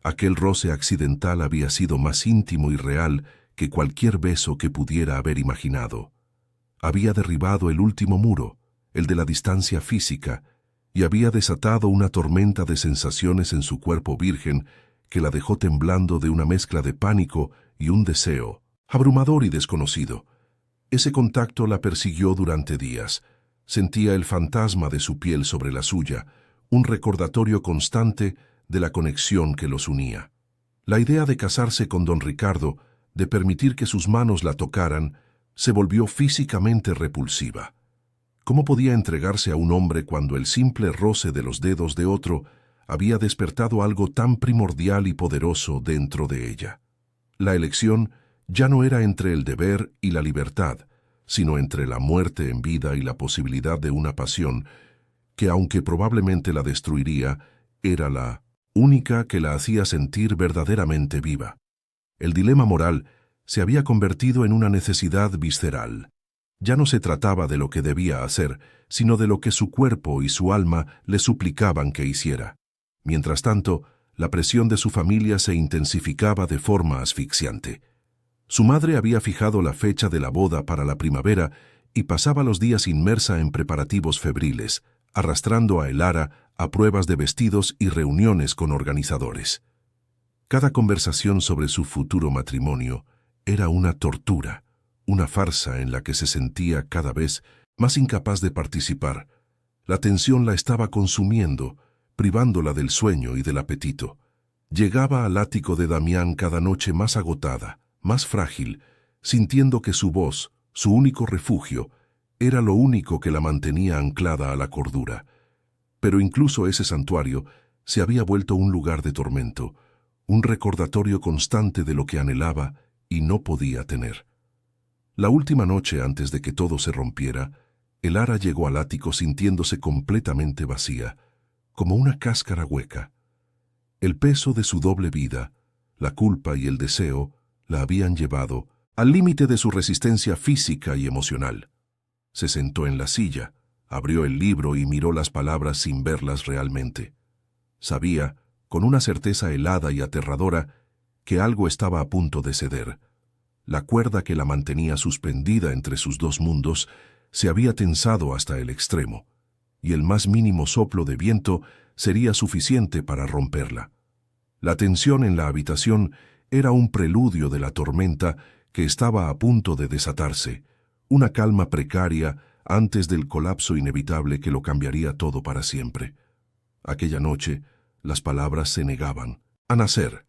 Aquel roce accidental había sido más íntimo y real que cualquier beso que pudiera haber imaginado. Había derribado el último muro, el de la distancia física, y había desatado una tormenta de sensaciones en su cuerpo virgen que la dejó temblando de una mezcla de pánico y un deseo, abrumador y desconocido. Ese contacto la persiguió durante días. Sentía el fantasma de su piel sobre la suya, un recordatorio constante de la conexión que los unía. La idea de casarse con don Ricardo, de permitir que sus manos la tocaran, se volvió físicamente repulsiva. ¿Cómo podía entregarse a un hombre cuando el simple roce de los dedos de otro había despertado algo tan primordial y poderoso dentro de ella? La elección ya no era entre el deber y la libertad, sino entre la muerte en vida y la posibilidad de una pasión que, aunque probablemente la destruiría, era la única que la hacía sentir verdaderamente viva. El dilema moral se había convertido en una necesidad visceral. Ya no se trataba de lo que debía hacer, sino de lo que su cuerpo y su alma le suplicaban que hiciera. Mientras tanto, la presión de su familia se intensificaba de forma asfixiante. Su madre había fijado la fecha de la boda para la primavera y pasaba los días inmersa en preparativos febriles, arrastrando a Elara a pruebas de vestidos y reuniones con organizadores. Cada conversación sobre su futuro matrimonio era una tortura, una farsa en la que se sentía cada vez más incapaz de participar. La tensión la estaba consumiendo, privándola del sueño y del apetito. Llegaba al ático de Damián cada noche más agotada, más frágil, sintiendo que su voz, su único refugio, era lo único que la mantenía anclada a la cordura. Pero incluso ese santuario se había vuelto un lugar de tormento, un recordatorio constante de lo que anhelaba y no podía tener. La última noche antes de que todo se rompiera, Elara llegó al ático sintiéndose completamente vacía, como una cáscara hueca. El peso de su doble vida, la culpa y el deseo, la habían llevado al límite de su resistencia física y emocional. Se sentó en la silla, abrió el libro y miró las palabras sin verlas realmente. Sabía, con una certeza helada y aterradora, que algo estaba a punto de ceder. La cuerda que la mantenía suspendida entre sus dos mundos se había tensado hasta el extremo, y el más mínimo soplo de viento sería suficiente para romperla. La tensión en la habitación era un preludio de la tormenta que estaba a punto de desatarse, una calma precaria antes del colapso inevitable que lo cambiaría todo para siempre. Aquella noche, las palabras se negaban a nacer.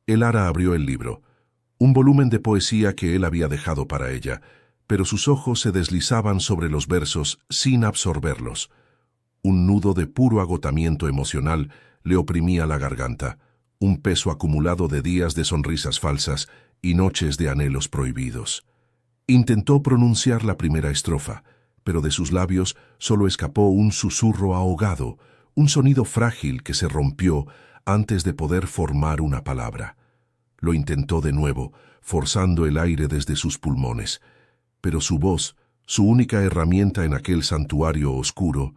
Elara abrió el libro, un volumen de poesía que él había dejado para ella, pero sus ojos se deslizaban sobre los versos sin absorberlos. Un nudo de puro agotamiento emocional le oprimía la garganta, un peso acumulado de días de sonrisas falsas y noches de anhelos prohibidos. Intentó pronunciar la primera estrofa, pero de sus labios solo escapó un susurro ahogado, un sonido frágil que se rompió antes de poder formar una palabra. Lo intentó de nuevo, forzando el aire desde sus pulmones, pero su voz, su única herramienta en aquel santuario oscuro,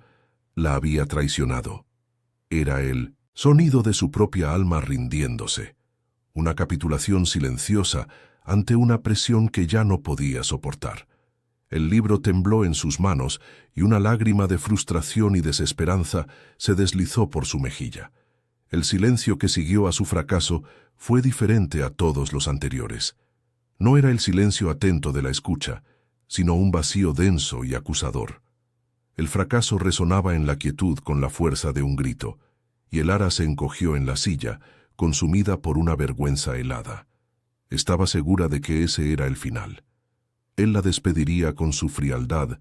la había traicionado. Era el sonido de su propia alma rindiéndose, una capitulación silenciosa ante una presión que ya no podía soportar. El libro tembló en sus manos y una lágrima de frustración y desesperanza se deslizó por su mejilla. El silencio que siguió a su fracaso fue diferente a todos los anteriores. No era el silencio atento de la escucha, sino un vacío denso y acusador. El fracaso resonaba en la quietud con la fuerza de un grito, y Elara se encogió en la silla, consumida por una vergüenza helada. Estaba segura de que ese era el final. Él la despediría con su frialdad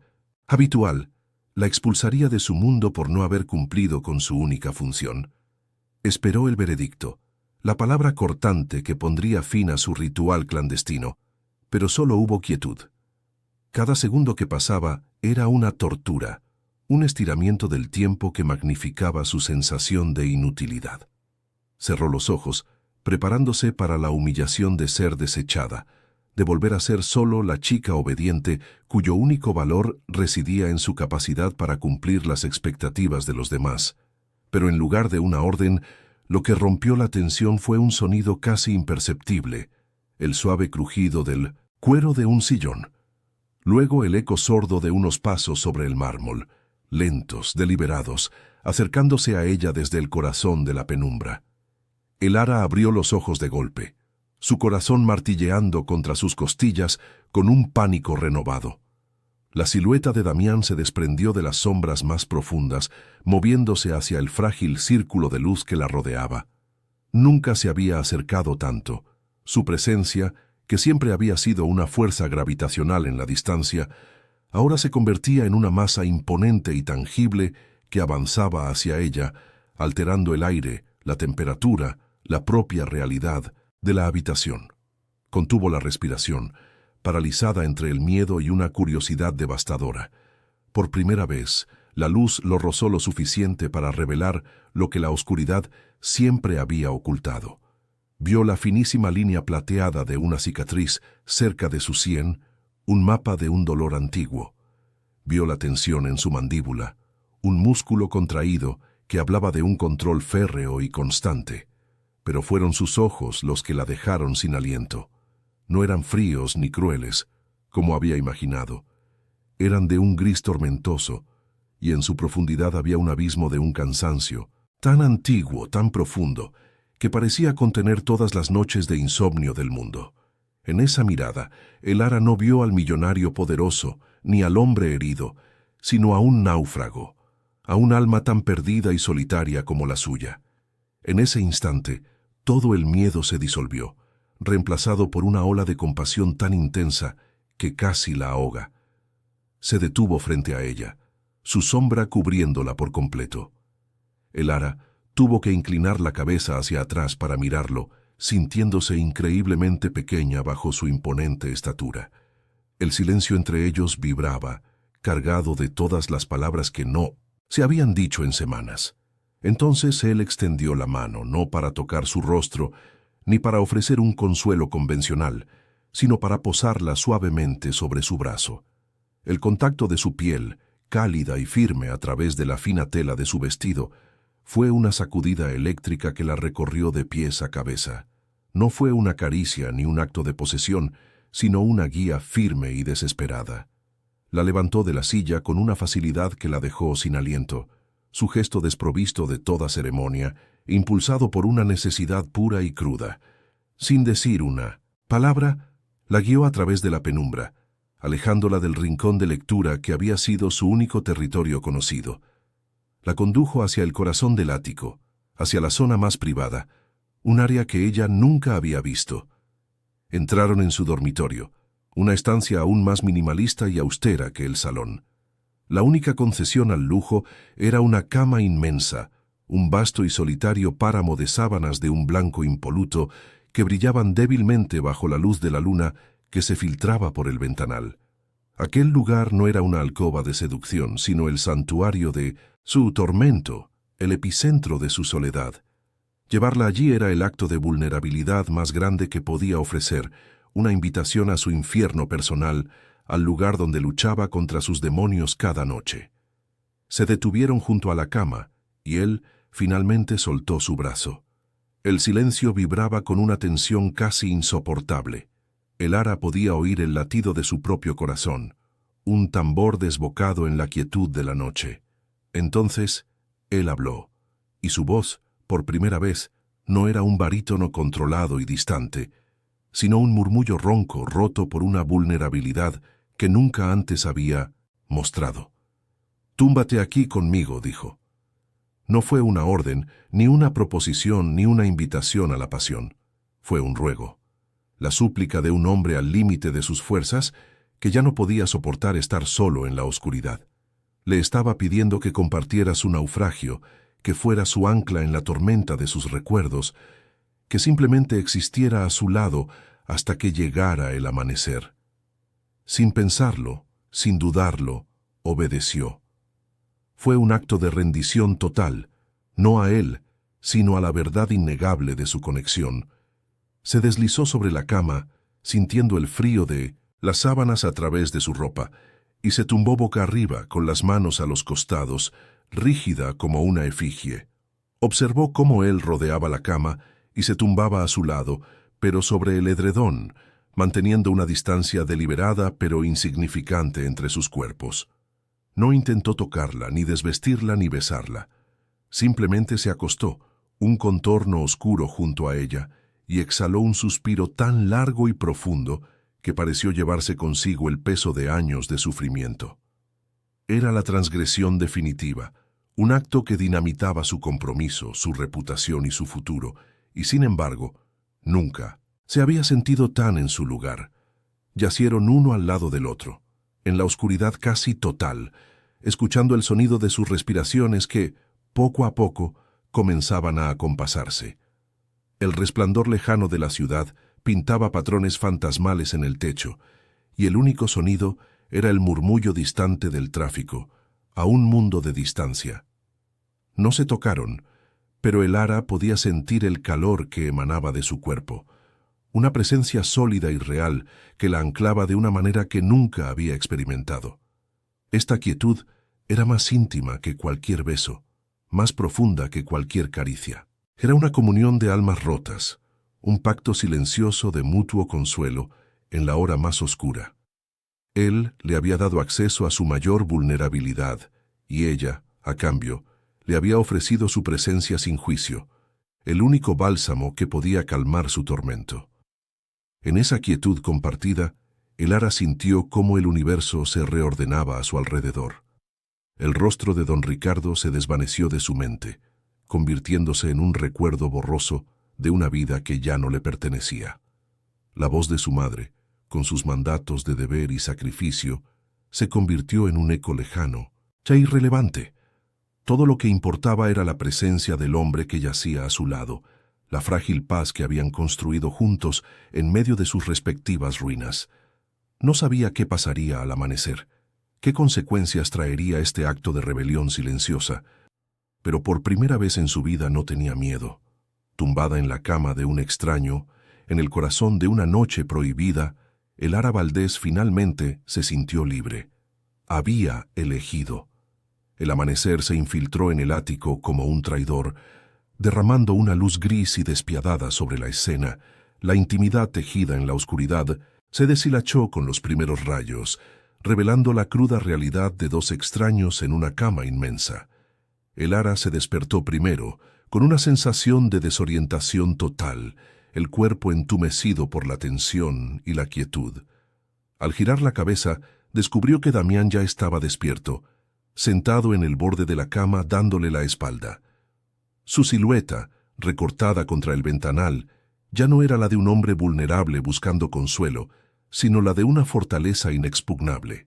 habitual, la expulsaría de su mundo por no haber cumplido con su única función. Esperó el veredicto, la palabra cortante que pondría fin a su ritual clandestino, pero solo hubo quietud. Cada segundo que pasaba era una tortura, un estiramiento del tiempo que magnificaba su sensación de inutilidad. Cerró los ojos, preparándose para la humillación de ser desechada, de volver a ser solo la chica obediente cuyo único valor residía en su capacidad para cumplir las expectativas de los demás. Pero en lugar de una orden, lo que rompió la tensión fue un sonido casi imperceptible, el suave crujido del cuero de un sillón. Luego el eco sordo de unos pasos sobre el mármol, lentos, deliberados, acercándose a ella desde el corazón de la penumbra. Elara abrió los ojos de golpe, su corazón martilleando contra sus costillas con un pánico renovado. La silueta de Damián se desprendió de las sombras más profundas, moviéndose hacia el frágil círculo de luz que la rodeaba. Nunca se había acercado tanto. Su presencia, que siempre había sido una fuerza gravitacional en la distancia, ahora se convertía en una masa imponente y tangible que avanzaba hacia ella, alterando el aire, la temperatura, la propia realidad de la habitación. Contuvo la respiración, paralizada entre el miedo y una curiosidad devastadora. Por primera vez, la luz lo rozó lo suficiente para revelar lo que la oscuridad siempre había ocultado. Vio la finísima línea plateada de una cicatriz cerca de su sien, un mapa de un dolor antiguo. Vio la tensión en su mandíbula, un músculo contraído que hablaba de un control férreo y constante, pero fueron sus ojos los que la dejaron sin aliento. No eran fríos ni crueles, como había imaginado. Eran de un gris tormentoso, y en su profundidad había un abismo de un cansancio, tan antiguo, tan profundo, que parecía contener todas las noches de insomnio del mundo. En esa mirada, Elara no vio al millonario poderoso, ni al hombre herido, sino a un náufrago, a un alma tan perdida y solitaria como la suya. En ese instante, todo el miedo se disolvió, reemplazado por una ola de compasión tan intensa que casi la ahoga. Se detuvo frente a ella, su sombra cubriéndola por completo. Elara tuvo que inclinar la cabeza hacia atrás para mirarlo, sintiéndose increíblemente pequeña bajo su imponente estatura. El silencio entre ellos vibraba, cargado de todas las palabras que no se habían dicho en semanas. Entonces él extendió la mano, no para tocar su rostro, ni para ofrecer un consuelo convencional, sino para posarla suavemente sobre su brazo. El contacto de su piel, cálida y firme a través de la fina tela de su vestido, fue una sacudida eléctrica que la recorrió de pies a cabeza. No fue una caricia ni un acto de posesión, sino una guía firme y desesperada. La levantó de la silla con una facilidad que la dejó sin aliento, su gesto desprovisto de toda ceremonia, impulsado por una necesidad pura y cruda. Sin decir una palabra, la guió a través de la penumbra, alejándola del rincón de lectura que había sido su único territorio conocido. La condujo hacia el corazón del ático, hacia la zona más privada, un área que ella nunca había visto. Entraron en su dormitorio, una estancia aún más minimalista y austera que el salón. La única concesión al lujo era una cama inmensa, un vasto y solitario páramo de sábanas de un blanco impoluto que brillaban débilmente bajo la luz de la luna que se filtraba por el ventanal. Aquel lugar no era una alcoba de seducción, sino el santuario de su tormento, el epicentro de su soledad. Llevarla allí era el acto de vulnerabilidad más grande que podía ofrecer, una invitación a su infierno personal, al lugar donde luchaba contra sus demonios cada noche. Se detuvieron junto a la cama, y él finalmente soltó su brazo. El silencio vibraba con una tensión casi insoportable. Elara podía oír el latido de su propio corazón, un tambor desbocado en la quietud de la noche. Entonces, él habló, y su voz, por primera vez, no era un barítono controlado y distante, sino un murmullo ronco roto por una vulnerabilidad que nunca antes había mostrado. «Túmbate aquí conmigo», dijo. No fue una orden, ni una proposición, ni una invitación a la pasión. Fue un ruego. La súplica de un hombre al límite de sus fuerzas, que ya no podía soportar estar solo en la oscuridad. Le estaba pidiendo que compartiera su naufragio, que fuera su ancla en la tormenta de sus recuerdos, que simplemente existiera a su lado hasta que llegara el amanecer. Sin pensarlo, sin dudarlo, obedeció. Fue un acto de rendición total, no a él, sino a la verdad innegable de su conexión. Se deslizó sobre la cama, sintiendo el frío de las sábanas a través de su ropa, y se tumbó boca arriba, con las manos a los costados, rígida como una efigie. Observó cómo él rodeaba la cama y se tumbaba a su lado, pero sobre el edredón, manteniendo una distancia deliberada pero insignificante entre sus cuerpos. No intentó tocarla, ni desvestirla, ni besarla. Simplemente se acostó, un contorno oscuro junto a ella, y exhaló un suspiro tan largo y profundo que pareció llevarse consigo el peso de años de sufrimiento. Era la transgresión definitiva, un acto que dinamitaba su compromiso, su reputación y su futuro, y sin embargo, nunca se había sentido tan en su lugar. Yacieron uno al lado del otro, en la oscuridad casi total, escuchando el sonido de sus respiraciones que, poco a poco, comenzaban a acompasarse. El resplandor lejano de la ciudad pintaba patrones fantasmales en el techo, y el único sonido era el murmullo distante del tráfico, a un mundo de distancia. No se tocaron, pero Elara podía sentir el calor que emanaba de su cuerpo, una presencia sólida y real que la anclaba de una manera que nunca había experimentado. Esta quietud era más íntima que cualquier beso, más profunda que cualquier caricia. Era una comunión de almas rotas, un pacto silencioso de mutuo consuelo en la hora más oscura. Él le había dado acceso a su mayor vulnerabilidad, y ella, a cambio, le había ofrecido su presencia sin juicio, el único bálsamo que podía calmar su tormento. En esa quietud compartida, Elara sintió cómo el universo se reordenaba a su alrededor. El rostro de don Ricardo se desvaneció de su mente, convirtiéndose en un recuerdo borroso de una vida que ya no le pertenecía. La voz de su madre, con sus mandatos de deber y sacrificio, se convirtió en un eco lejano, ya irrelevante. Todo lo que importaba era la presencia del hombre que yacía a su lado, la frágil paz que habían construido juntos en medio de sus respectivas ruinas. No sabía qué pasaría al amanecer, qué consecuencias traería este acto de rebelión silenciosa, pero por primera vez en su vida no tenía miedo. Tumbada en la cama de un extraño, en el corazón de una noche prohibida, Elara Valdés finalmente se sintió libre. Había elegido. El amanecer se infiltró en el ático como un traidor, derramando una luz gris y despiadada sobre la escena. La intimidad tejida en la oscuridad se deshilachó con los primeros rayos, revelando la cruda realidad de dos extraños en una cama inmensa. Elara se despertó primero, con una sensación de desorientación total, el cuerpo entumecido por la tensión y la quietud. Al girar la cabeza, descubrió que Damián ya estaba despierto, sentado en el borde de la cama dándole la espalda. Su silueta, recortada contra el ventanal, ya no era la de un hombre vulnerable buscando consuelo, sino la de una fortaleza inexpugnable.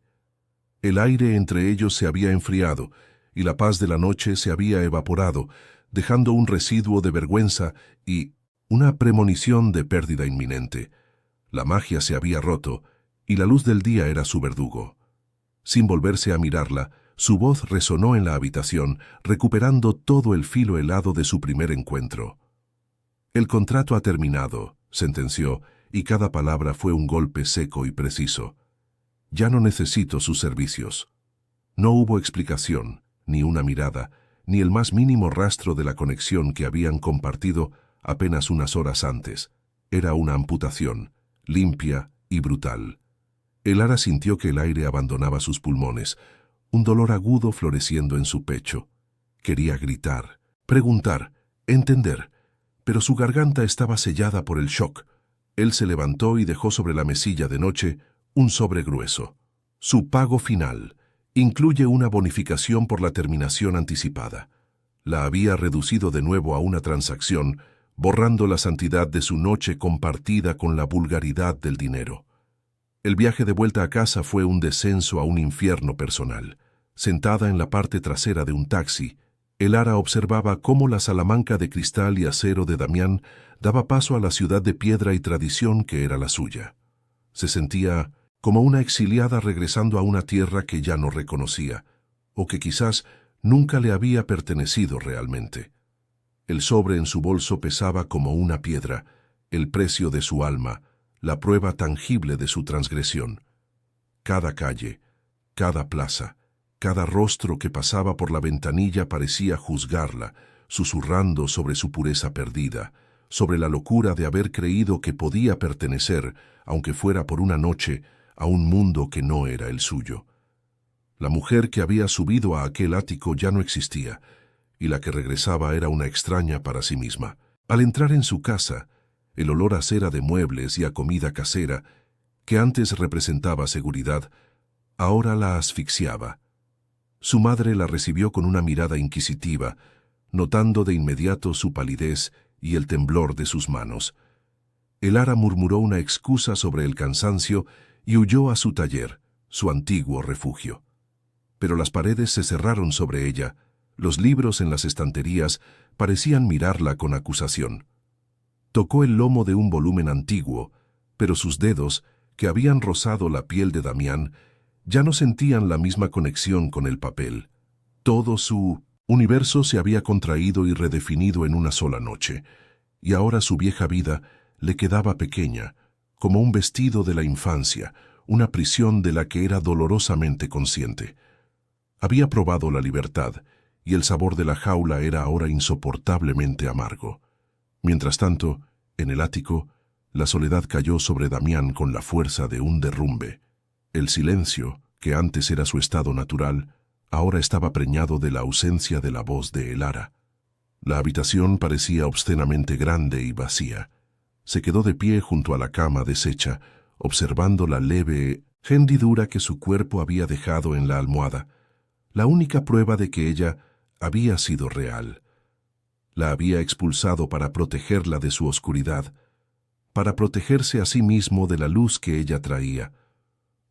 El aire entre ellos se había enfriado, y la paz de la noche se había evaporado, dejando un residuo de vergüenza y una premonición de pérdida inminente. La magia se había roto, y la luz del día era su verdugo. Sin volverse a mirarla, su voz resonó en la habitación, recuperando todo el filo helado de su primer encuentro. «El contrato ha terminado», sentenció, y cada palabra fue un golpe seco y preciso. «Ya no necesito sus servicios». No hubo explicación, ni una mirada, ni el más mínimo rastro de la conexión que habían compartido apenas unas horas antes. Era una amputación, limpia y brutal. Elara sintió que el aire abandonaba sus pulmones, un dolor agudo floreciendo en su pecho. Quería gritar, preguntar, entender, pero su garganta estaba sellada por el shock. Él se levantó y dejó sobre la mesilla de noche un sobre grueso. Su pago final incluye una bonificación por la terminación anticipada. La había reducido de nuevo a una transacción, borrando la santidad de su noche compartida con la vulgaridad del dinero. El viaje de vuelta a casa fue un descenso a un infierno personal. Sentada en la parte trasera de un taxi, Elara observaba cómo la salamanca de cristal y acero de Damián daba paso a la ciudad de piedra y tradición que era la suya. Se sentía como una exiliada regresando a una tierra que ya no reconocía, o que quizás nunca le había pertenecido realmente. El sobre en su bolso pesaba como una piedra, el precio de su alma, la prueba tangible de su transgresión. Cada calle, cada plaza, cada rostro que pasaba por la ventanilla parecía juzgarla, susurrando sobre su pureza perdida, sobre la locura de haber creído que podía pertenecer, aunque fuera por una noche, a un mundo que no era el suyo. La mujer que había subido a aquel ático ya no existía, y la que regresaba era una extraña para sí misma. Al entrar en su casa, el olor a cera de muebles y a comida casera, que antes representaba seguridad, ahora la asfixiaba. Su madre la recibió con una mirada inquisitiva, notando de inmediato su palidez y el temblor de sus manos. Elara murmuró una excusa sobre el cansancio y huyó a su taller, su antiguo refugio. Pero las paredes se cerraron sobre ella, los libros en las estanterías parecían mirarla con acusación. Tocó el lomo de un volumen antiguo, pero sus dedos, que habían rozado la piel de Damián, ya no sentían la misma conexión con el papel. Todo su universo se había contraído y redefinido en una sola noche, y ahora su vieja vida le quedaba pequeña, como un vestido de la infancia, una prisión de la que era dolorosamente consciente. Había probado la libertad, y el sabor de la jaula era ahora insoportablemente amargo. Mientras tanto, en el ático, la soledad cayó sobre Damián con la fuerza de un derrumbe. El silencio, que antes era su estado natural, ahora estaba preñado de la ausencia de la voz de Elara. La habitación parecía obscenamente grande y vacía. Se quedó de pie junto a la cama deshecha, observando la leve hendidura que su cuerpo había dejado en la almohada, la única prueba de que ella había sido real. La había expulsado para protegerla de su oscuridad, para protegerse a sí mismo de la luz que ella traía,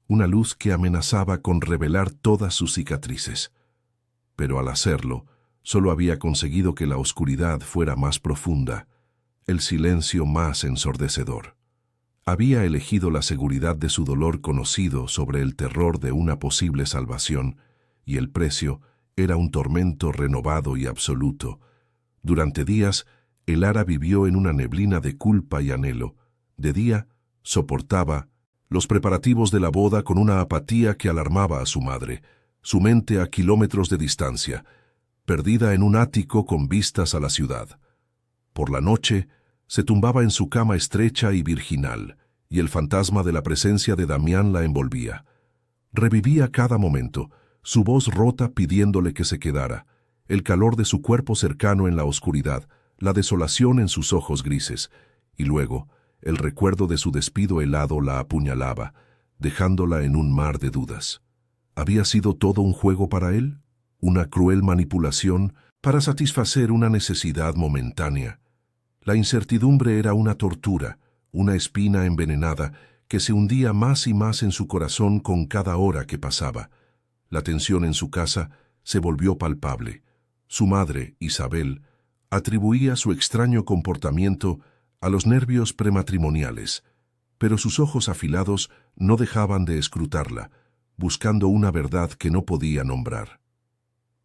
una luz que amenazaba con revelar todas sus cicatrices. Pero al hacerlo, solo había conseguido que la oscuridad fuera más profunda, el silencio más ensordecedor. Había elegido la seguridad de su dolor conocido sobre el terror de una posible salvación, y el precio era un tormento renovado y absoluto. Durante días, Elara vivió en una neblina de culpa y anhelo. De día, soportaba los preparativos de la boda con una apatía que alarmaba a su madre, su mente a kilómetros de distancia, perdida en un ático con vistas a la ciudad. Por la noche, se tumbaba en su cama estrecha y virginal, y el fantasma de la presencia de Damián la envolvía. Revivía cada momento, su voz rota pidiéndole que se quedara, el calor de su cuerpo cercano en la oscuridad, la desolación en sus ojos grises, y luego el recuerdo de su despido helado la apuñalaba, dejándola en un mar de dudas. ¿Había sido todo un juego para él? ¿Una cruel manipulación para satisfacer una necesidad momentánea? La incertidumbre era una tortura, una espina envenenada que se hundía más y más en su corazón con cada hora que pasaba. La tensión en su casa se volvió palpable. Su madre, Isabel, atribuía su extraño comportamiento a los nervios prematrimoniales, pero sus ojos afilados no dejaban de escrutarla, buscando una verdad que no podía nombrar.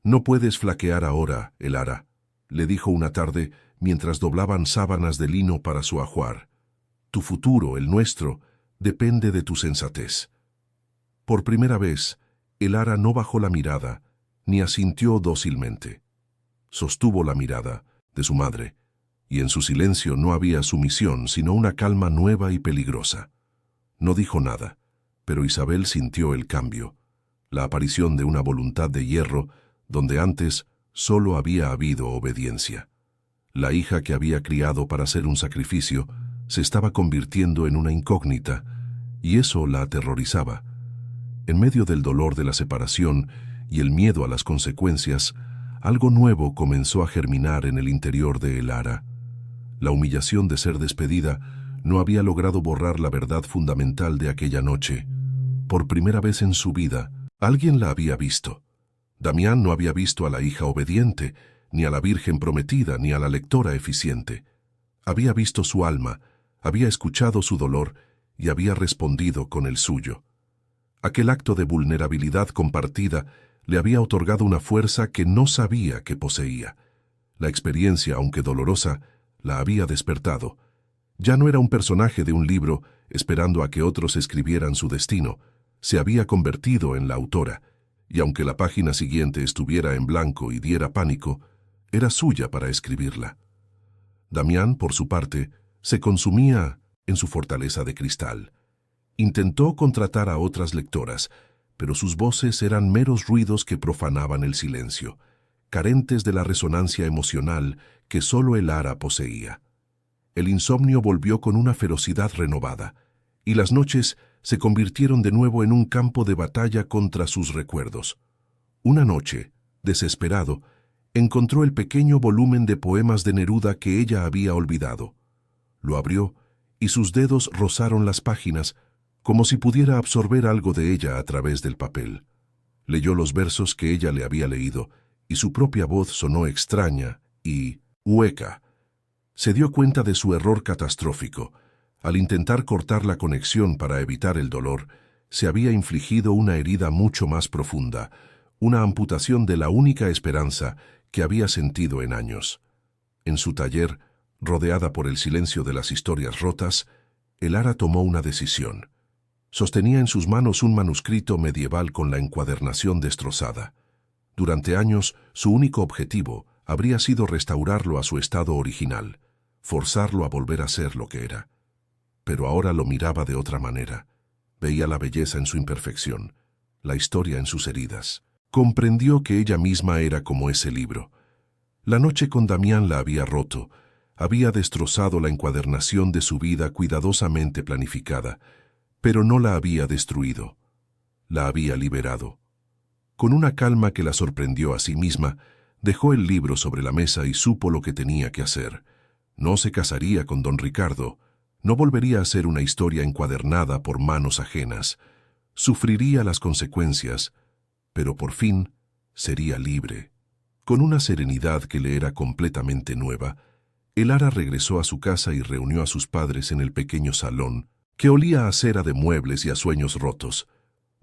«No puedes flaquear ahora, Elara», le dijo una tarde mientras doblaban sábanas de lino para su ajuar. «Tu futuro, el nuestro, depende de tu sensatez». Por primera vez, Elara no bajó la mirada, ni asintió dócilmente. Sostuvo la mirada de su madre, y en su silencio no había sumisión, sino una calma nueva y peligrosa. No dijo nada, pero Isabel sintió el cambio, la aparición de una voluntad de hierro donde antes solo había habido obediencia. La hija que había criado para hacer un sacrificio se estaba convirtiendo en una incógnita, y eso la aterrorizaba. En medio del dolor de la separación y el miedo a las consecuencias, algo nuevo comenzó a germinar en el interior de Elara. La humillación de ser despedida no había logrado borrar la verdad fundamental de aquella noche. Por primera vez en su vida, alguien la había visto. Damián no había visto a la hija obediente, ni a la virgen prometida, ni a la lectora eficiente. Había visto su alma, había escuchado su dolor y había respondido con el suyo. Aquel acto de vulnerabilidad compartida le había otorgado una fuerza que no sabía que poseía. La experiencia, aunque dolorosa, la había despertado. Ya no era un personaje de un libro esperando a que otros escribieran su destino. Se había convertido en la autora, y aunque la página siguiente estuviera en blanco y diera pánico, era suya para escribirla. Damián, por su parte, se consumía en su fortaleza de cristal. Intentó contratar a otras lectoras, pero sus voces eran meros ruidos que profanaban el silencio, carentes de la resonancia emocional que solo Elara poseía. El insomnio volvió con una ferocidad renovada, y las noches se convirtieron de nuevo en un campo de batalla contra sus recuerdos. Una noche, desesperado, encontró el pequeño volumen de poemas de Neruda que ella había olvidado. Lo abrió, y sus dedos rozaron las páginas, como si pudiera absorber algo de ella a través del papel. Leyó los versos que ella le había leído, y su propia voz sonó extraña y hueca. Se dio cuenta de su error catastrófico. Al intentar cortar la conexión para evitar el dolor, se había infligido una herida mucho más profunda, una amputación de la única esperanza que había sentido en años. En su taller, rodeada por el silencio de las historias rotas, Elara tomó una decisión. Sostenía en sus manos un manuscrito medieval con la encuadernación destrozada. Durante años, su único objetivo habría sido restaurarlo a su estado original, forzarlo a volver a ser lo que era. Pero ahora lo miraba de otra manera. Veía la belleza en su imperfección, la historia en sus heridas. Comprendió que ella misma era como ese libro. La noche con Damián la había roto, había destrozado la encuadernación de su vida cuidadosamente planificada, pero no la había destruido, la había liberado. Con una calma que la sorprendió a sí misma, dejó el libro sobre la mesa y supo lo que tenía que hacer. No se casaría con don Ricardo, no volvería a ser una historia encuadernada por manos ajenas. Sufriría las consecuencias, pero por fin sería libre. Con una serenidad que le era completamente nueva, Elara regresó a su casa y reunió a sus padres en el pequeño salón, que olía a cera de muebles y a sueños rotos.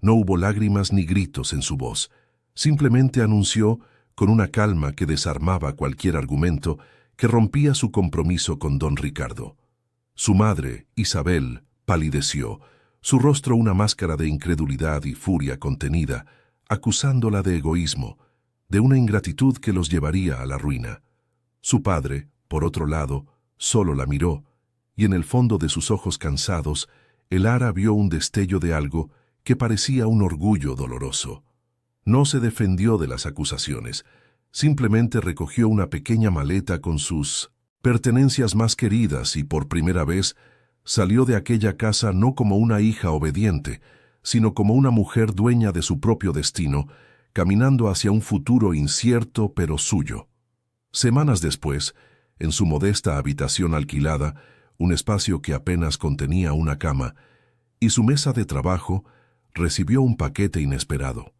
No hubo lágrimas ni gritos en su voz. Simplemente anunció, con una calma que desarmaba cualquier argumento, que rompía su compromiso con don Ricardo. Su madre, Isabel, palideció, su rostro una máscara de incredulidad y furia contenida, acusándola de egoísmo, de una ingratitud que los llevaría a la ruina. Su padre, por otro lado, solo la miró, y en el fondo de sus ojos cansados, Elara vio un destello de algo que parecía un orgullo doloroso. No se defendió de las acusaciones, simplemente recogió una pequeña maleta con sus pertenencias más queridas y por primera vez salió de aquella casa no como una hija obediente, sino como una mujer dueña de su propio destino, caminando hacia un futuro incierto pero suyo. Semanas después, en su modesta habitación alquilada, un espacio que apenas contenía una cama, y su mesa de trabajo, recibió un paquete inesperado.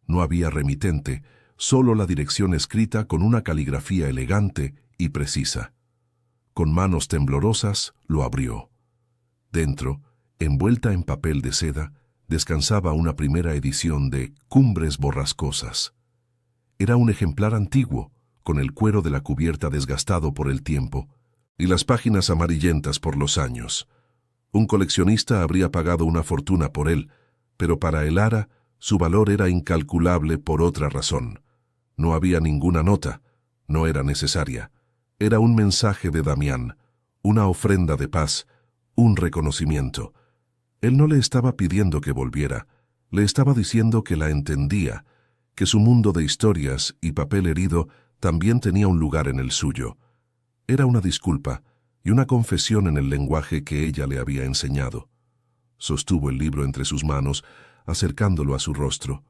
No había remitente, solo la dirección escrita con una caligrafía elegante y precisa. Con manos temblorosas, lo abrió. Dentro, envuelta en papel de seda, descansaba una primera edición de Cumbres Borrascosas. Era un ejemplar antiguo, con el cuero de la cubierta desgastado por el tiempo y las páginas amarillentas por los años. Un coleccionista habría pagado una fortuna por él, pero para Elara su valor era incalculable por otra razón. No había ninguna nota, no era necesaria. Era un mensaje de Damián, una ofrenda de paz, un reconocimiento. Él no le estaba pidiendo que volviera, le estaba diciendo que la entendía, que su mundo de historias y papel herido también tenía un lugar en el suyo. Era una disculpa y una confesión en el lenguaje que ella le había enseñado. Sostuvo el libro entre sus manos, acercándolo a su rostro.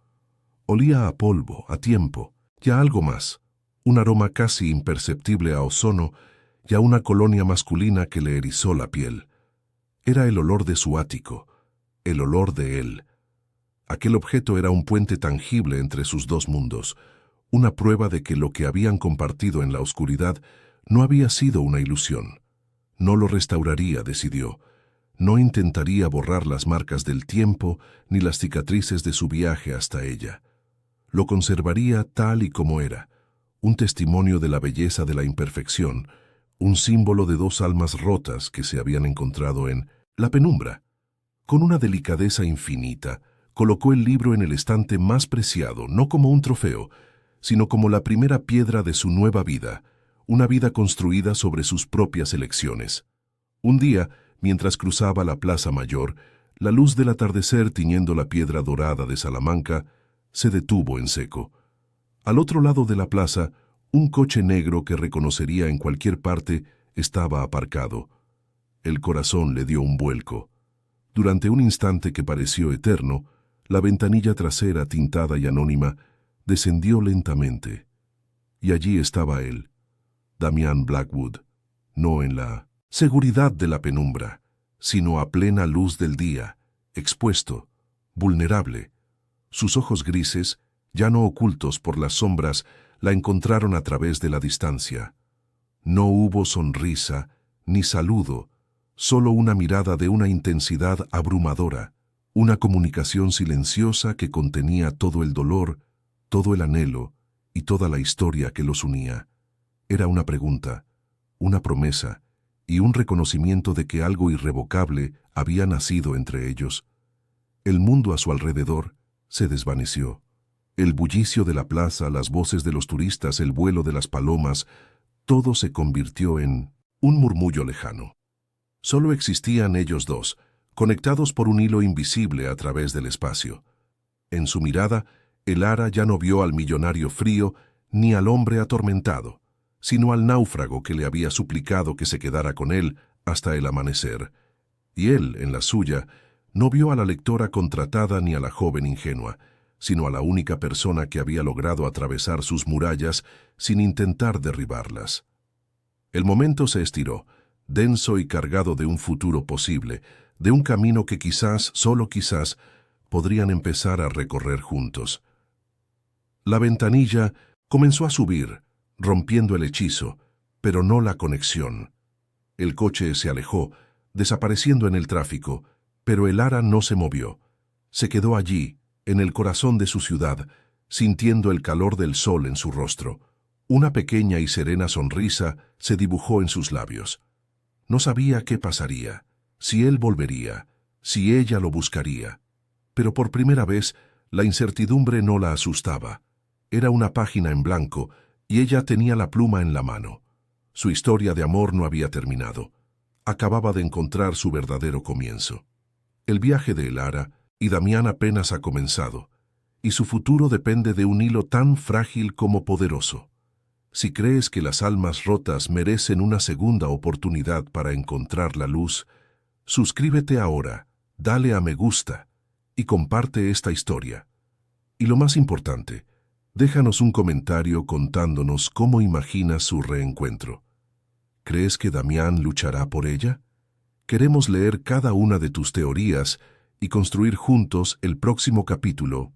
Olía a polvo, a tiempo, y a algo más, un aroma casi imperceptible a ozono y a una colonia masculina que le erizó la piel. Era el olor de su ático, el olor de él. Aquel objeto era un puente tangible entre sus dos mundos, una prueba de que lo que habían compartido en la oscuridad no había sido una ilusión. No lo restauraría, decidió. No intentaría borrar las marcas del tiempo ni las cicatrices de su viaje hasta ella. Lo conservaría tal y como era, un testimonio de la belleza de la imperfección, un símbolo de dos almas rotas que se habían encontrado en la penumbra. Con una delicadeza infinita, colocó el libro en el estante más preciado, no como un trofeo, sino como la primera piedra de su nueva vida, una vida construida sobre sus propias elecciones. Un día, mientras cruzaba la Plaza Mayor, la luz del atardecer tiñendo la piedra dorada de Salamanca, se detuvo en seco. Al otro lado de la plaza, un coche negro que reconocería en cualquier parte estaba aparcado. El corazón le dio un vuelco. Durante un instante que pareció eterno, la ventanilla trasera tintada y anónima descendió lentamente. Y allí estaba él, Damián Blackwood, no en la seguridad de la penumbra, sino a plena luz del día, expuesto, vulnerable. Sus ojos grises, ya no ocultos por las sombras, la encontraron a través de la distancia. No hubo sonrisa, ni saludo, solo una mirada de una intensidad abrumadora, una comunicación silenciosa que contenía todo el dolor, todo el anhelo y toda la historia que los unía. Era una pregunta, una promesa y un reconocimiento de que algo irrevocable había nacido entre ellos. El mundo a su alrededor se desvaneció. El bullicio de la plaza, las voces de los turistas, el vuelo de las palomas, todo se convirtió en un murmullo lejano. Solo existían ellos dos, conectados por un hilo invisible a través del espacio. En su mirada, el ara ya no vio al millonario frío ni al hombre atormentado, sino al náufrago que le había suplicado que se quedara con él hasta el amanecer. Y él, en la suya, no vio a la lectora contratada ni a la joven ingenua, sino a la única persona que había logrado atravesar sus murallas sin intentar derribarlas. El momento se estiró, denso y cargado de un futuro posible, de un camino que quizás, solo quizás, podrían empezar a recorrer juntos. La ventanilla comenzó a subir, rompiendo el hechizo, pero no la conexión. El coche se alejó, desapareciendo en el tráfico, pero el ara no se movió. Se quedó allí, en el corazón de su ciudad, sintiendo el calor del sol en su rostro. Una pequeña y serena sonrisa se dibujó en sus labios. No sabía qué pasaría, si él volvería, si ella lo buscaría. Pero por primera vez, la incertidumbre no la asustaba. Era una página en blanco, y ella tenía la pluma en la mano. Su historia de amor no había terminado. Acababa de encontrar su verdadero comienzo. El viaje de Elara y Damián apenas ha comenzado, y su futuro depende de un hilo tan frágil como poderoso. Si crees que las almas rotas merecen una segunda oportunidad para encontrar la luz, suscríbete ahora, dale a me gusta y comparte esta historia. Y lo más importante, déjanos un comentario contándonos cómo imaginas su reencuentro. ¿Crees que Damián luchará por ella? Queremos leer cada una de tus teorías y construir juntos el próximo capítulo